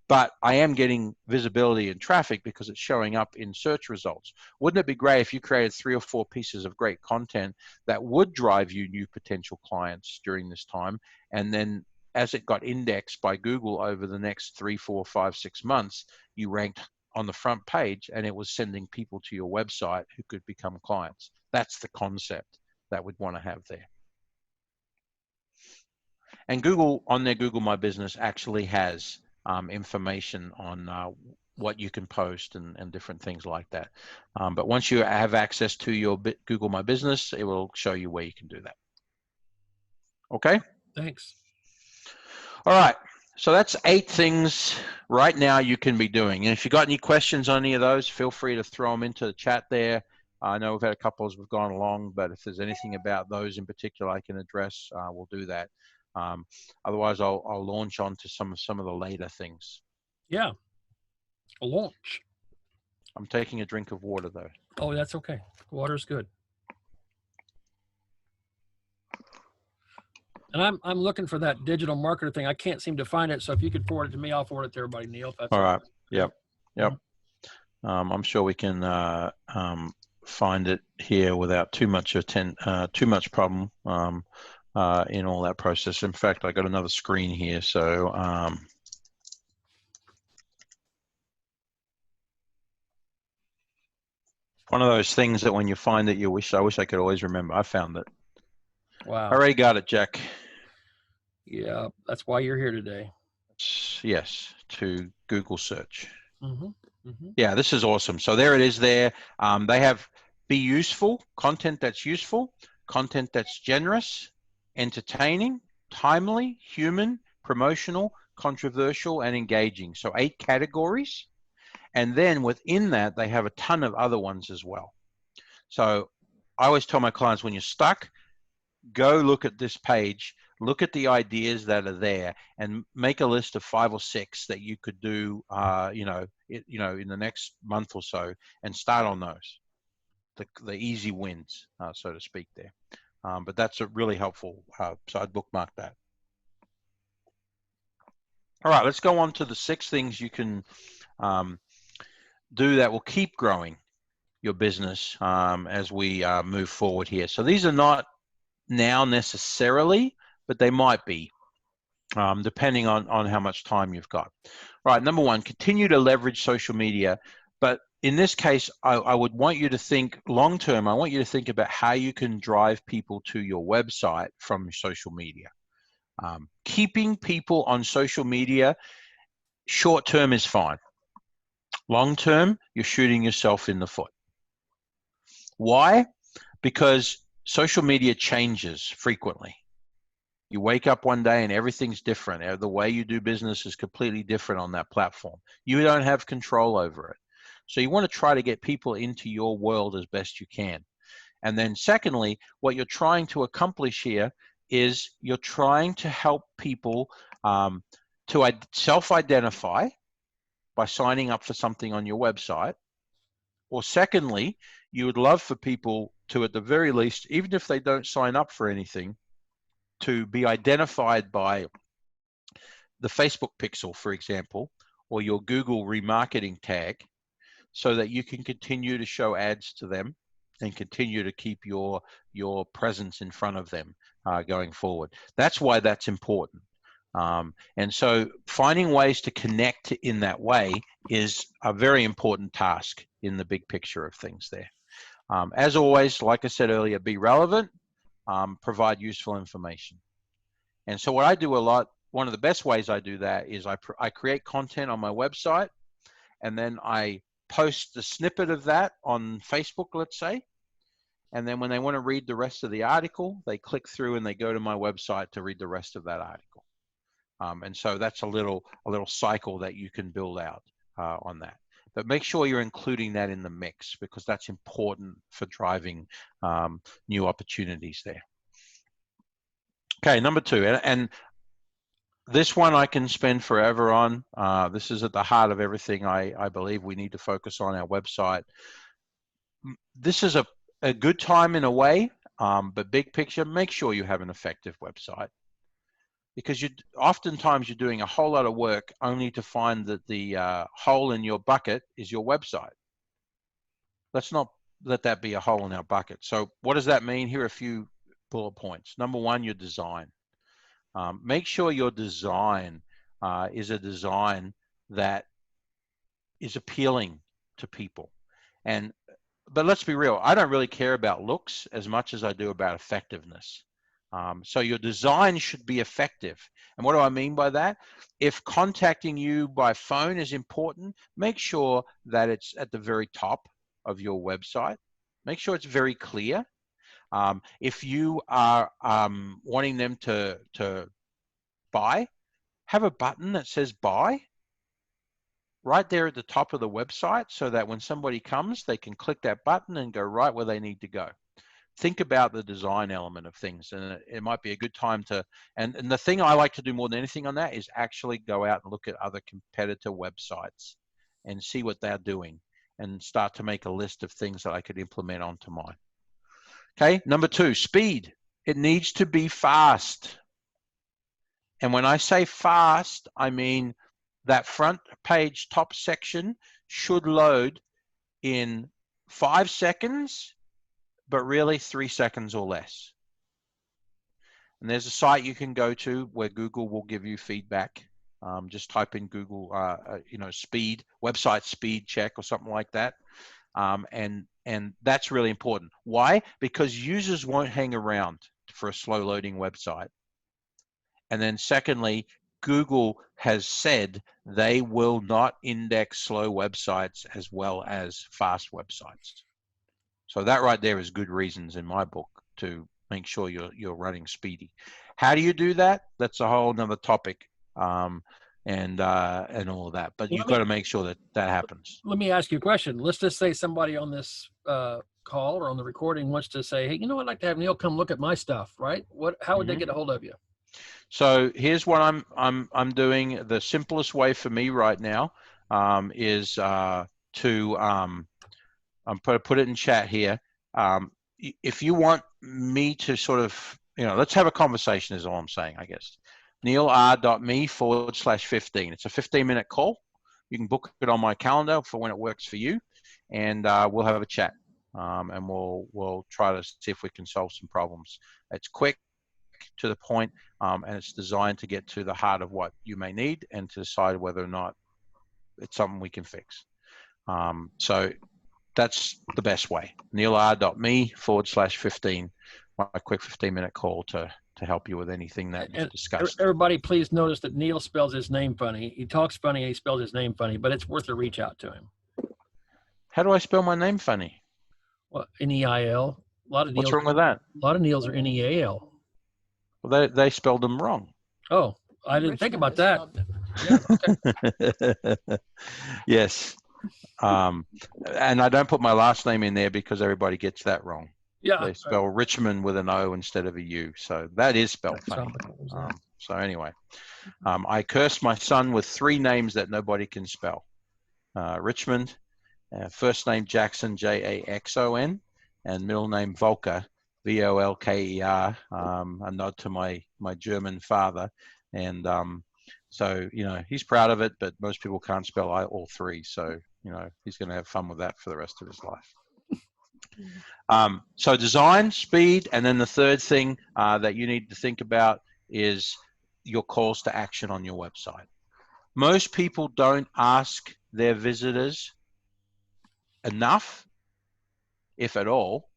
but I am getting visibility and traffic because it's showing up in search results. Wouldn't it be great if you created 3 or 4 pieces of great content that would drive you new potential clients during this time? And then as it got indexed by Google over the next 3, 4, 5, 6 months, you ranked on the front page and it was sending people to your website who could become clients. That's the concept that we'd want to have there. And Google, on their Google My Business, actually has information on what you can post and different things like that. But once you have access to your Google My Business, it will show you where you can do that. Okay?
Thanks.
All right. So that's 8 things right now you can be doing. And if you've got any questions on any of those, feel free to throw them into the chat there. I know we've had a couple as we've gone along, but if there's anything about those in particular I can address, we'll do that. Otherwise, I'll launch on to some of the later things.
Yeah, a launch.
I'm taking a drink of water though.
Oh, that's okay. Water's good. And I'm looking for that digital marketer thing. I can't seem to find it. So if you could forward it to me, I'll forward it to everybody. Neil, that's
all right. Yep. I'm sure we can find it here without too much problem. In all that process. In fact, I got another screen here, so one of those things that when you find it, I wish I could always remember. I found it.
Wow.
Already got it, Jack.
Yeah, that's why you're here today.
Yes, to Google search.
Mm-hmm. Mm-hmm.
Yeah, this is awesome. So there it is there. They have be useful, content that's useful, content that's generous, entertaining, timely, human, promotional, controversial, and engaging. So 8 categories. And then within that, they have a ton of other ones as well. So I always tell my clients, when you're stuck, go look at this page, look at the ideas that are there, and make a list of 5 or 6 that you could do, in the next month or so, and start on those, the easy wins, so to speak there. But that's a really helpful, so I'd bookmark that. All right, let's go on to the 6 things you can do that will keep growing your business as we move forward here. So these are not now necessarily, but they might be, depending on how much time you've got. Right, number 1, continue to leverage social media. But in this case, I would want you to think long term. I want you to think about how you can drive people to your website from social media. Keeping people on social media short term is fine. Long term, you're shooting yourself in the foot. Why? Because social media changes frequently. You wake up one day and everything's different. The way you do business is completely different on that platform. You don't have control over it. So you want to try to get people into your world as best you can. And then secondly, what you're trying to accomplish here is you're trying to help people to self-identify by signing up for something on your website. Or secondly, you would love for people to, at the very least, even if they don't sign up for anything, to be identified by the Facebook pixel, for example, or your Google remarketing tag, so that you can continue to show ads to them and continue to keep your presence in front of them going forward. That's why that's important. And so finding ways to connect in that way is a very important task in the big picture of things there. As always, like I said earlier, be relevant, provide useful information. And so what I do a lot, one of the best ways I do that is I create content on my website, and then I post the snippet of that on Facebook, let's say. And then when they want to read the rest of the article, they click through and they go to my website to read the rest of that article. And so that's a little cycle that you can build out on that. But make sure you're including that in the mix, because that's important for driving new opportunities there. Okay, number 2, and this one I can spend forever on. This is at the heart of everything I believe we need to focus on our website. This is a good time in a way, but big picture, make sure you have an effective website. Because oftentimes you're doing a whole lot of work only to find that the hole in your bucket is your website. Let's not let that be a hole in our bucket. So what does that mean? Here are a few bullet points. Number 1, your design. Make sure your design is a design that is appealing to people. But let's be real, I don't really care about looks as much as I do about effectiveness. So your design should be effective. And what do I mean by that? If contacting you by phone is important, make sure that it's at the very top of your website. Make sure it's very clear. If you are wanting them to buy, have a button that says buy right there at the top of the website, so that when somebody comes, they can click that button and go right where they need to go. Think about the design element of things, and it might be a good time to, and the thing I like to do more than anything on that is actually go out and look at other competitor websites and see what they're doing, and start to make a list of things that I could implement onto mine. Okay, number 2, speed. It needs to be fast. And when I say fast, I mean that front page top section should load in 5 seconds, but really 3 seconds or less. And there's a site you can go to where Google will give you feedback. Just type in Google, speed, website speed check or something like that. And that's really important. Why? Because users won't hang around for a slow loading website. And then secondly, Google has said they will not index slow websites as well as fast websites. So that right there is good reasons in my book to make sure you're running speedy. How do you do that? That's a whole nother topic, and all of that. But you've got to make sure that that happens.
Let me ask you a question. Let's just say somebody on this call or on the recording wants to say, hey, you know, I'd like to have Neil come look at my stuff, right? How would they get a hold of you?
So here's what I'm doing. The simplest way for me right now is to I'm put it in chat here. If you want me to sort of, let's have a conversation is all I'm saying, I guess. neilr.me/15. It's a 15-minute call. You can book it on my calendar for when it works for you, and we'll have a chat, and we'll try to see if we can solve some problems. It's quick, to the point, and it's designed to get to the heart of what you may need and to decide whether or not it's something we can fix. So that's the best way. neilr.me/15, my quick 15-minute call to help you with anything that we've discussed.
Everybody, please notice that Neil spells his name funny. He talks funny and he spells his name funny, but it's worth a reach out to him.
How do I spell my name funny?
Well, Neil. A lot of Neils.
What's wrong with that?
A lot of Neils are Neal.
Well, they spelled them wrong.
Oh, I didn't think about that.
Yeah, okay. Yes. And I don't put my last name in there because everybody gets that wrong.
Yeah.
They spell Richmond with an O instead of a U. So that is spelled funny. So anyway, I cursed my son with 3 names that nobody can spell. Richmond, first name Jackson, Jaxon, and middle name Volker, Volker, a nod to my German father. And so, he's proud of it, but most people can't spell all 3. So, he's going to have fun with that for the rest of his life. So design, speed, and then the third thing that you need to think about is your calls to action on your website. Most people don't ask their visitors enough, if at all,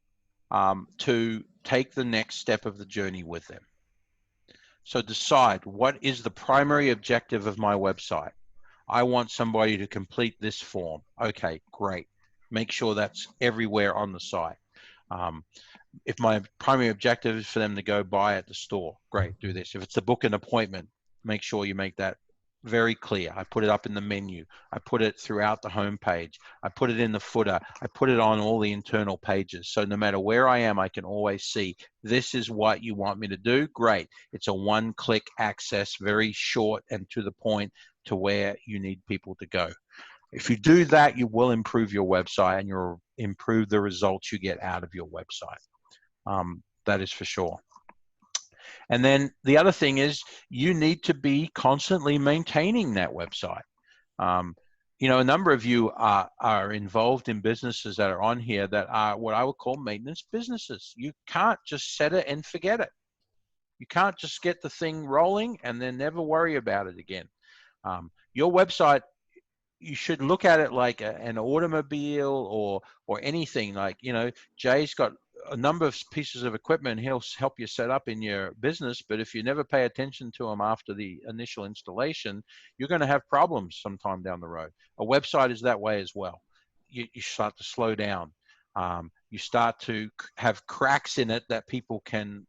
to take the next step of the journey with them. So decide, what is the primary objective of my website? I want somebody to complete this form. Okay, great. Make sure that's everywhere on the site. If my primary objective is for them to go buy at the store, great, do this. If it's to book an appointment, make sure you make that very clear. I put it up in the menu. I put it throughout the homepage. I put it in the footer. I put it on all the internal pages. So no matter where I am, I can always see, this is what you want me to do. Great. It's a one-click access, very short and to the point to where you need people to go. If you do that, you will improve your website and you'll improve the results you get out of your website. That is for sure. And then the other thing is you need to be constantly maintaining that website. A number of you are involved in businesses that are on here that are what I would call maintenance businesses. You can't just set it and forget it. You can't just get the thing rolling and then never worry about it again. Your website, you should look at it like an automobile or anything. Like, Jay's got a number of pieces of equipment he'll help you set up in your business, but if you never pay attention to them after the initial installation, you're going to have problems sometime down the road. A website is that way as well. You start to slow down. You start to have cracks in it that people can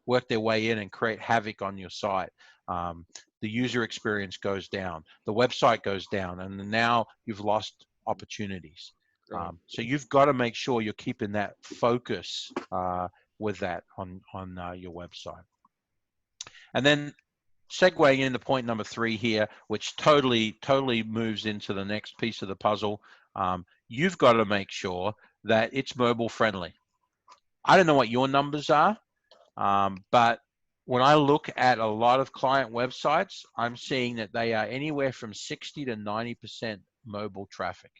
work their way in and create havoc on your site. The user experience goes down, the website goes down, and now you've lost opportunities. So you've got to make sure you're keeping that focus with that on your website. And then segueing into point number 3 here, which totally moves into the next piece of the puzzle. You've got to make sure that it's mobile friendly. I don't know what your numbers are, but when I look at a lot of client websites, I'm seeing that they are anywhere from 60 to 90% mobile traffic.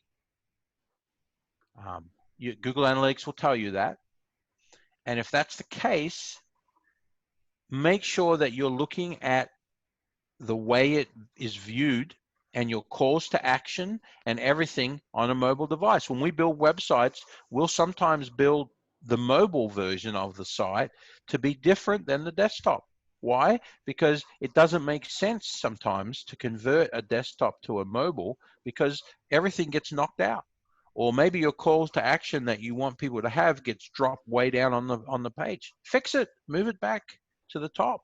Google Analytics will tell you that. And if that's the case, make sure that you're looking at the way it is viewed and your calls to action and everything on a mobile device. When we build websites, we'll sometimes build the mobile version of the site to be different than the desktop. Why? Because it doesn't make sense sometimes to convert a desktop to a mobile because everything gets knocked out. Or maybe your calls to action that you want people to have gets dropped way down on the page. Fix it, move it back to the top.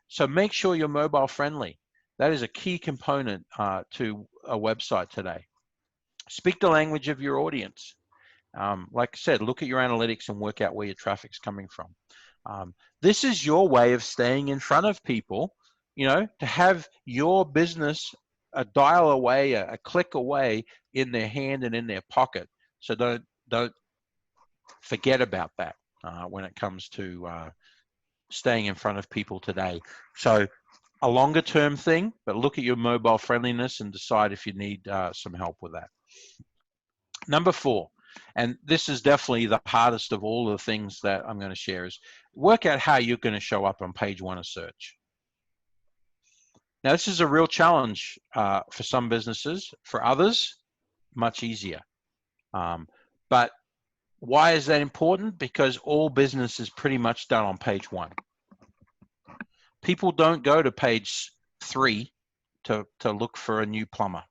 So make sure you're mobile friendly. That is a key component to a website today. Speak the language of your audience. Like I said, look at your analytics and work out where your traffic's coming from. This is your way of staying in front of people, to have your business a dial away, a click away in their hand and in their pocket. So don't forget about that when it comes to staying in front of people today. So a longer term thing, but look at your mobile friendliness and decide if you need some help with that. Number 4, and this is definitely the hardest of all the things that I'm going to share, is work out how you're going to show up on page 1 of search. Now, this is a real challenge for some businesses. For others, much easier. But why is that important? Because all business is pretty much done on page 1. People don't go to page 3 to look for a new plumber.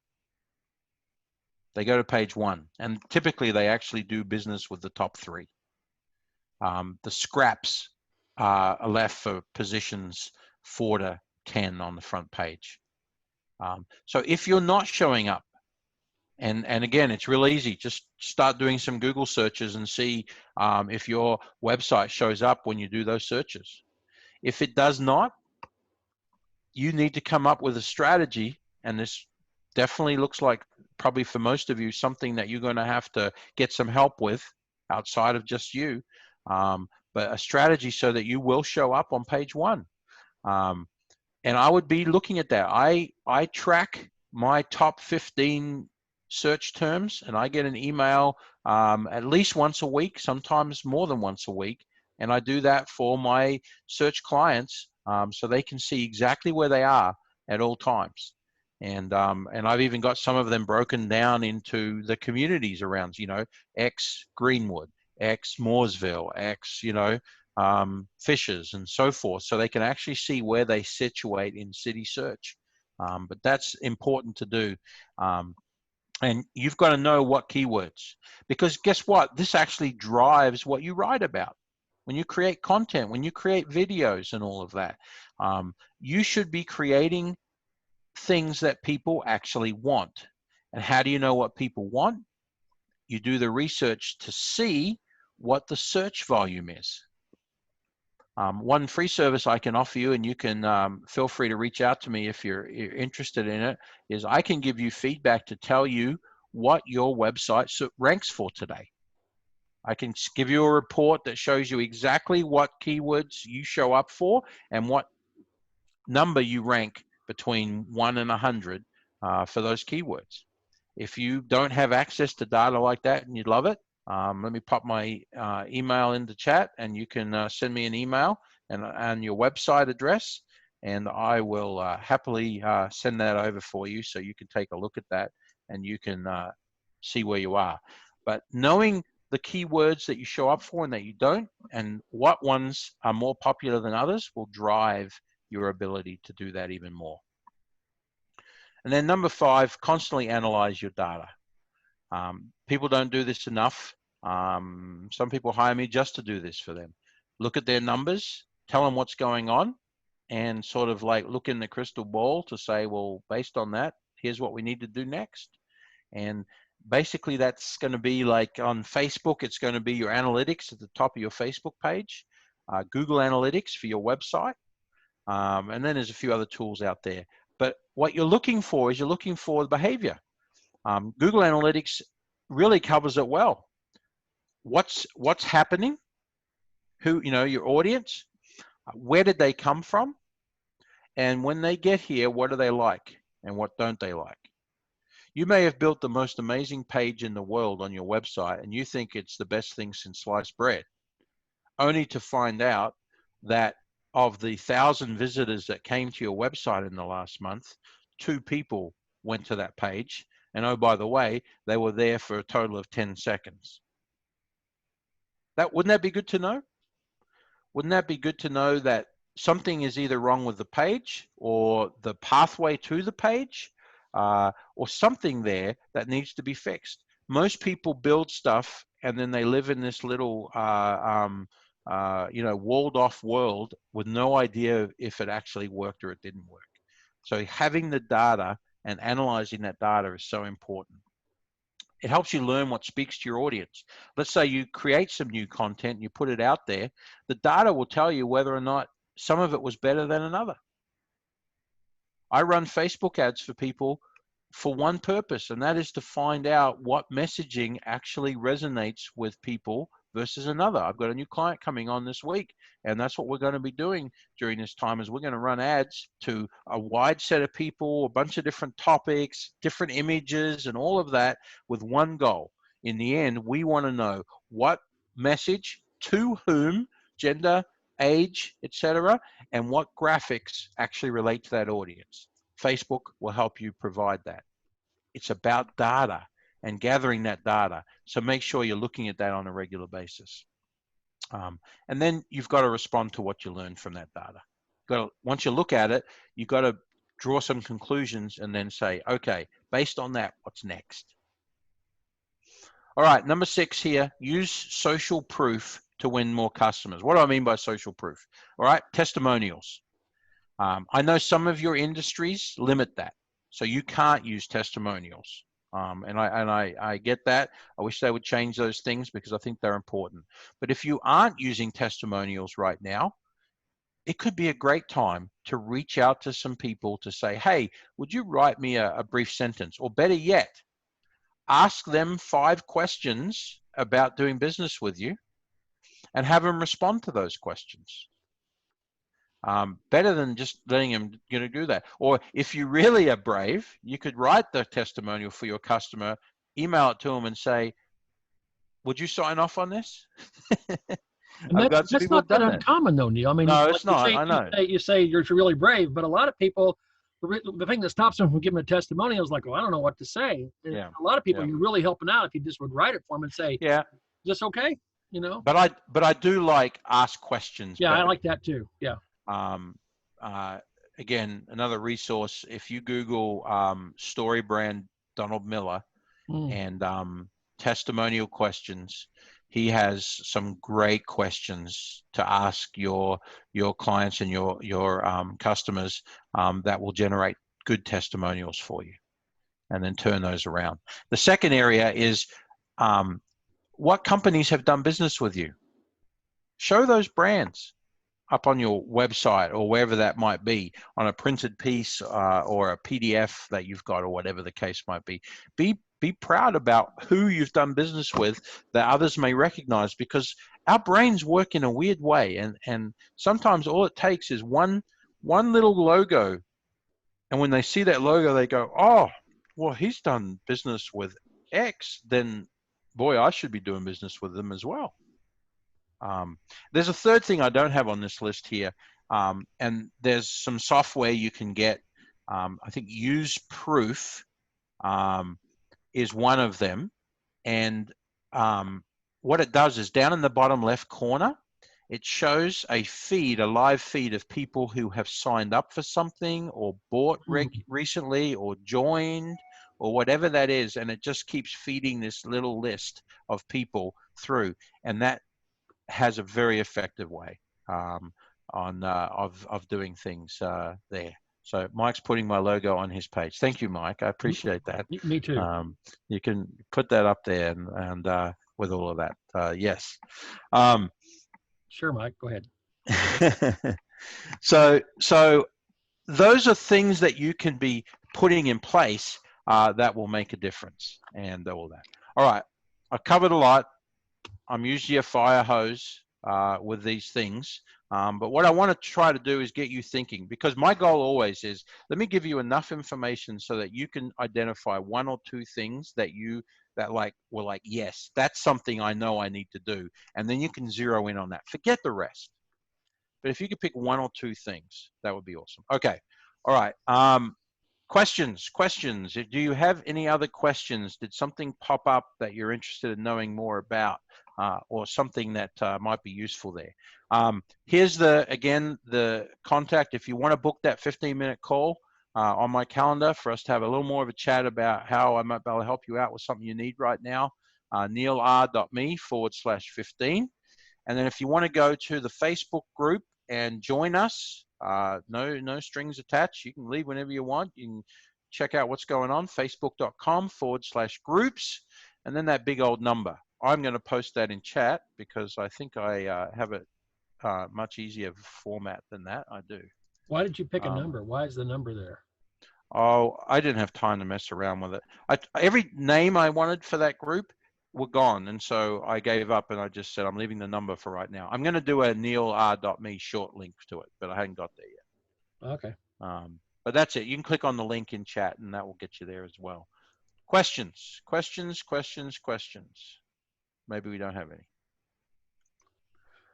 They go to page 1, and typically they actually do business with the top 3. The scraps are left for positions 4 to 10 on the front page. So if you're not showing up, and again, it's real easy, just start doing some Google searches and see if your website shows up when you do those searches. If it does not, you need to come up with a strategy, and this definitely looks like, probably for most of you, something that you're going to have to get some help with outside of just you, but a strategy so that you will show up on page 1. And I would be looking at that. I track my top 15 search terms, and I get an email at least once a week, sometimes more than once a week. And I do that for my search clients so they can see exactly where they are at all times. And I've even got some of them broken down into the communities around, X Greenwood, X Mooresville, X, Fishers, and so forth, so they can actually see where they situate in city search. But that's important to do. And you've got to know what keywords, because guess what? This actually drives what you write about. When you create content, when you create videos and all of that, you should be creating things that people actually want. And how do you know what people want? You do the research to see what the search volume is. One free service I can offer you, and you can feel free to reach out to me if you're interested in it, is I can give you feedback to tell you what your website ranks for today. I can give you a report that shows you exactly what keywords you show up for and what number you rank between 1 and 100 for those keywords. If you don't have access to data like that and you'd love it, let me pop my email in the chat, and you can send me an email and your website address, and I will happily send that over for you so you can take a look at that and you can see where you are. But knowing the keywords that you show up for and that you don't, and what ones are more popular than others, will drive your ability to do that even more. And then number 5, constantly analyze your data. People don't do this enough. Some people hire me just to do this for them. Look at their numbers, tell them what's going on, and sort of like look in the crystal ball to say, well, based on that, here's what we need to do next. And basically that's going to be like on Facebook, it's going to be your analytics at the top of your Facebook page, Google Analytics for your website, and then there's a few other tools out there. But what you're looking for is you're looking for the behavior. Google Analytics really covers it well. What's happening? Who, your audience, where did they come from? And when they get here, what do they like and what don't they like? You may have built the most amazing page in the world on your website and you think it's the best thing since sliced bread, only to find out that of the 1,000 visitors that came to your website in the last month, 2 people went to that page. And oh, by the way, they were there for a total of 10 seconds. Wouldn't that be good to know? Wouldn't that be good to know that something is either wrong with the page or the pathway to the page, or something there that needs to be fixed? Most people build stuff and then they live in this little, walled off world with no idea if it actually worked or it didn't work. So having the data and analyzing that data is so important. It helps you learn what speaks to your audience. Let's say you create some new content, you put it out there. The data will tell you whether or not some of it was better than another. I run Facebook ads for people for one purpose, and that is to find out what messaging actually resonates with people versus another. I've got a new client coming on this week, and that's what we're going to be doing during this time is we're going to run ads to a wide set of people, a bunch of different topics, different images, and all of that with one goal. In the end, we want to know what message to whom, gender, age, etc., and what graphics actually relate to that audience. Facebook will help you provide that. It's about data and gathering that data. So make sure you're looking at that on a regular basis. And then you've got to respond to what you learn from that data. Once you look at it, you've got to draw some conclusions and then say, okay, based on that, what's next? All right, number 6 here, use social proof to win more customers. What do I mean by social proof? All right, testimonials. I know some of your industries limit that, so you can't use testimonials. And I get that. I wish they would change those things because I think they're important. But if you aren't using testimonials right now, it could be a great time to reach out to some people to say, hey, would you write me a brief sentence? Or better yet, ask them 5 questions about doing business with you and have them respond to those questions. Better than just letting them do that. Or if you really are brave, you could write the testimonial for your customer, email it to them and say, would you sign off on this?
And that's not that uncommon though, Neil. I mean,
no,
like
it's not. I know.
You say you're really brave, but a lot of people, the thing that stops them from giving a testimonial is like, well, I don't know what to say.
Yeah.
A lot of people, you're really helping out if you just would write it for them and say,
yeah,
is this okay? You know.
But I do like ask questions.
Yeah,
better.
I like that too. Yeah.
Again, another resource. If you Google story brand Donald Miller and testimonial questions, he has some great questions to ask your clients and your customers that will generate good testimonials for you, and then turn those around. The second area is what companies have done business with you. Show those brands up on your website or wherever that might be, on a printed piece or a PDF that you've got, or whatever the case might be. Be proud about who you've done business with that others may recognize, because our brains work in a weird way, and sometimes all it takes is one little logo, and when they see that logo they go, oh, well, he's done business with X, then boy, I should be doing business with them as well. There's a third thing I don't have on this list here, and there's some software you can get. I think Use Proof is one of them, and what it does is down in the bottom left corner, it shows a live feed of people who have signed up for something or bought recently or joined or whatever that is, and it just keeps feeding this little list of people through, and that has a very effective way of doing things there. So Mike's putting my logo on his page. Thank you, Mike. I appreciate that.
Me too.
You can put that up there and with all of that. Yes.
Sure, Mike. Go ahead.
So those are things that you can be putting in place that will make a difference, and all that. All right. I covered a lot. I'm usually a fire hose with these things. But what I want to try to do is get you thinking, because my goal always is, let me give you enough information so that you can identify 1 or 2 things that were like, yes, that's something I know I need to do. And then you can zero in on that. Forget the rest. But if you could pick 1 or 2 things, that would be awesome. Okay. All right. Questions. Do you have any other questions? Did something pop up that you're interested in knowing more about, or something that might be useful there? Here's again, the contact. If you want to book that 15-minute call on my calendar for us to have a little more of a chat about how I might be able to help you out with something you need right now, neilr.me/15. And then if you want to go to the Facebook group and join us, no strings attached. You can leave whenever you want. You can check out what's going on, facebook.com/groups, and then that big old number. I'm going to post that in chat because I think I have a much easier format than that. I do.
Why did you pick a number? Why is the number there?
Oh, I didn't have time to mess around with it. Every name I wanted for that group were gone, and so I gave up and I just said I'm leaving the number for right now. I'm going to do a neilr.me short link to it, but I haven't got there yet.
Okay.
But that's it. You can click on the link in chat and that will get you there as well. Questions. Maybe we don't have any.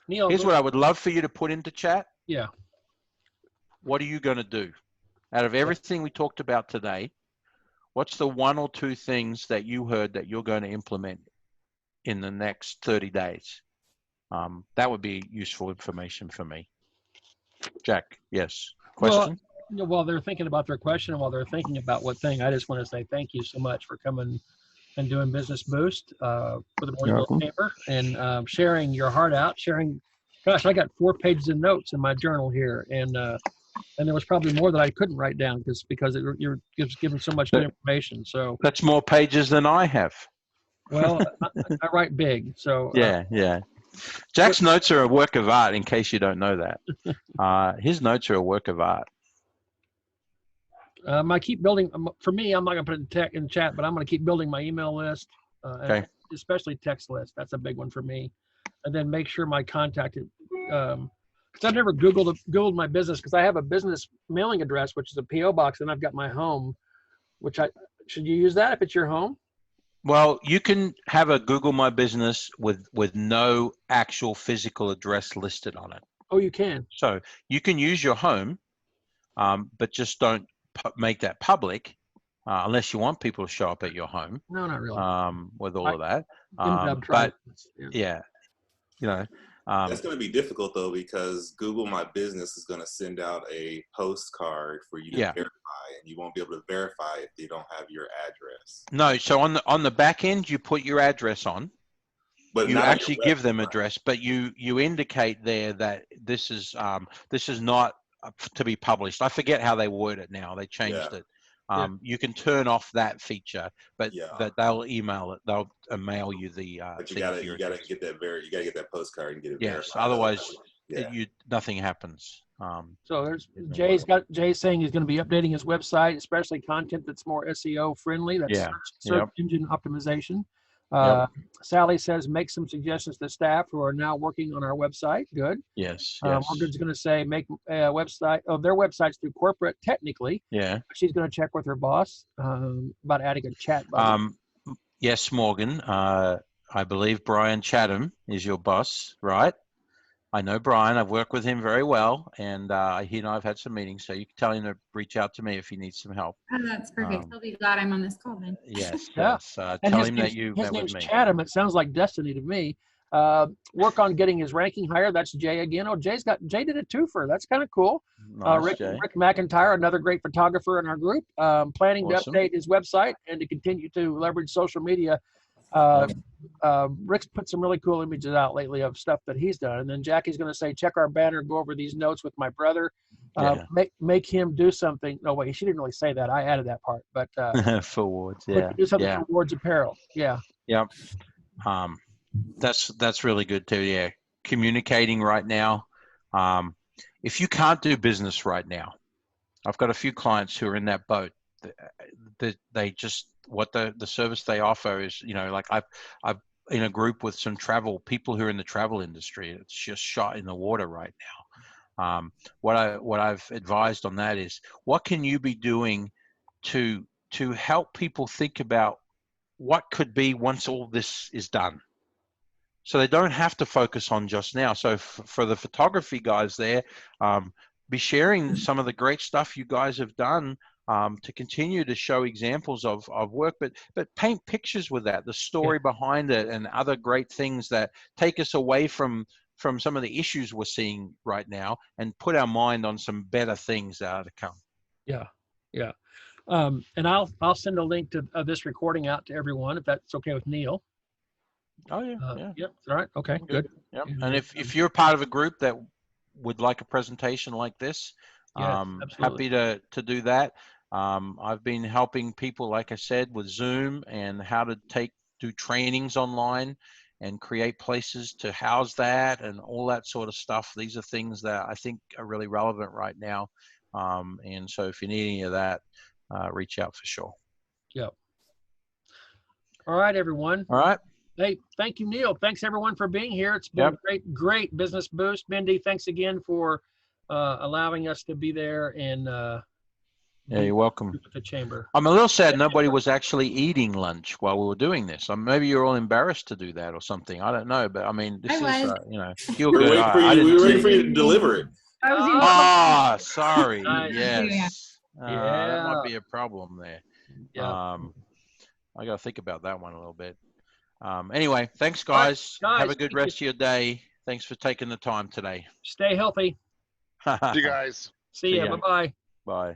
Neil,
here's what I would love for you to put into chat.
Yeah.
What are you going to do? Out of everything we talked about today, what's the 1 or 2 things that you heard that you're going to implement in the next 30 days? That would be useful information for me. Jack, yes. Question?
Well, while they're thinking about their question, and while they're thinking about what thing, I just want to say thank you so much for coming and doing Business Boost for the Morning Chamber and sharing your heart out, gosh, I got 4 pages of notes in my journal here, and there was probably more that I couldn't write down because you're just giving so much good information. So
that's more pages than I have.
Well, I write big, so
yeah. Jack's notes are a work of art. In case you don't know that, his notes are a work of art.
I keep building. For me, I'm not going to put it in chat, but I'm going to keep building my email list,
okay.
Especially text list. That's a big one for me. And then make sure my contact, because I've never Googled my business, because I have a business mailing address, which is a PO box, and I've got my home, should you use that if it's your home?
Well, you can have a Google My Business with no actual physical address listed on it.
Oh, you can.
So you can use your home, but just don't make that public unless you want people to show up at your home.
No, not really.
With all of that.
But
yeah, you know.
That's going to be difficult though, because Google My Business is going to send out a postcard for you to verify, and you won't be able to verify if they don't have your address.
No, so on the back end, you put your address on, but you actually give them address, but you indicate there that this is not to be published. I forget how they word it now. They changed it. You can turn off that feature, but they'll email it. They'll mail you the.
But you gotta get that you gotta get that postcard and get it.
Yes, otherwise nothing happens.
So there's Jay's saying he's going to be updating his website, especially content that's more SEO friendly. That's search engine optimization. Sally says make some suggestions to staff who are now working on our website. Good.
Yes.
Morgan's going to say make a website of their websites through corporate technically.
Yeah.
She's going to check with her boss about adding a chat button.
Yes, Morgan. I believe Brian Chatham is your boss, right? I know Brian. I've worked with him very well, and he and I have had some meetings. So you can tell him to reach out to me if he needs some help.
Oh, that's perfect. He'll be glad I'm on this call then.
Yes.
Yes.
Tell him that you met with me.
His name's Chatham. It sounds like destiny to me. Work on getting his ranking higher. That's Jay again. Oh, Jay did a twofer. That's kind of cool.
Nice,
Rick McIntyre, another great photographer in our group, planning to update his website and to continue to leverage social media. Rick's put some really cool images out lately of stuff that he's done. And then Jackie's going to say, check our banner, go over these notes with my brother, make him do something. No, wait, she didn't really say that. I added that part, but
forwards,
do something for Wards Apparel. Yeah.
Yep. That's really good too. Yeah. Communicating right now. If you can't do business right now, I've got a few clients who are in that boat. They just, what the service they offer is, like I've in a group with some people who are in the travel industry. It's just shot in the water right now. What I've advised on that is, what can you be doing to help people think about what could be once all this is done, so they don't have to focus on just now. So for the photography guys there, be sharing some of the great stuff you guys have done to continue to show examples of work, but paint pictures with that, the story behind it, and other great things that take us away from some of the issues we're seeing right now, and put our mind on some better things that are to come.
Yeah, yeah. And I'll send a link to this recording out to everyone if that's okay with Neil.
Oh yeah, yeah.
Yep. All right. Okay. Good.
Yep. And if you're part of a group that would like a presentation like this,
yes,
happy to do that. I've been helping people, like I said, with Zoom and how to do trainings online and create places to house that and all that sort of stuff. These are things that I think are really relevant right now. And so if you need any of that, reach out for sure.
Yep. All right, everyone.
All right.
Hey, thank you, Neil. Thanks everyone for being here. It's been a great business boost. Mindy, thanks again for allowing us to be there and
yeah, you're welcome.
The chamber.
I'm a little sad nobody was actually eating lunch while we were doing this. Maybe you're all embarrassed to do that or something. I don't know, but I mean, this is you know, you're good.
We were waiting for you to deliver it.
Sorry. Yes. That might be a problem there.
Yeah.
I got to think about that one a little bit. Anyway, thanks, guys. Have a good rest of your day. Thanks for taking the time today.
Stay healthy.
See you guys.
See ya. Bye-bye.
Bye.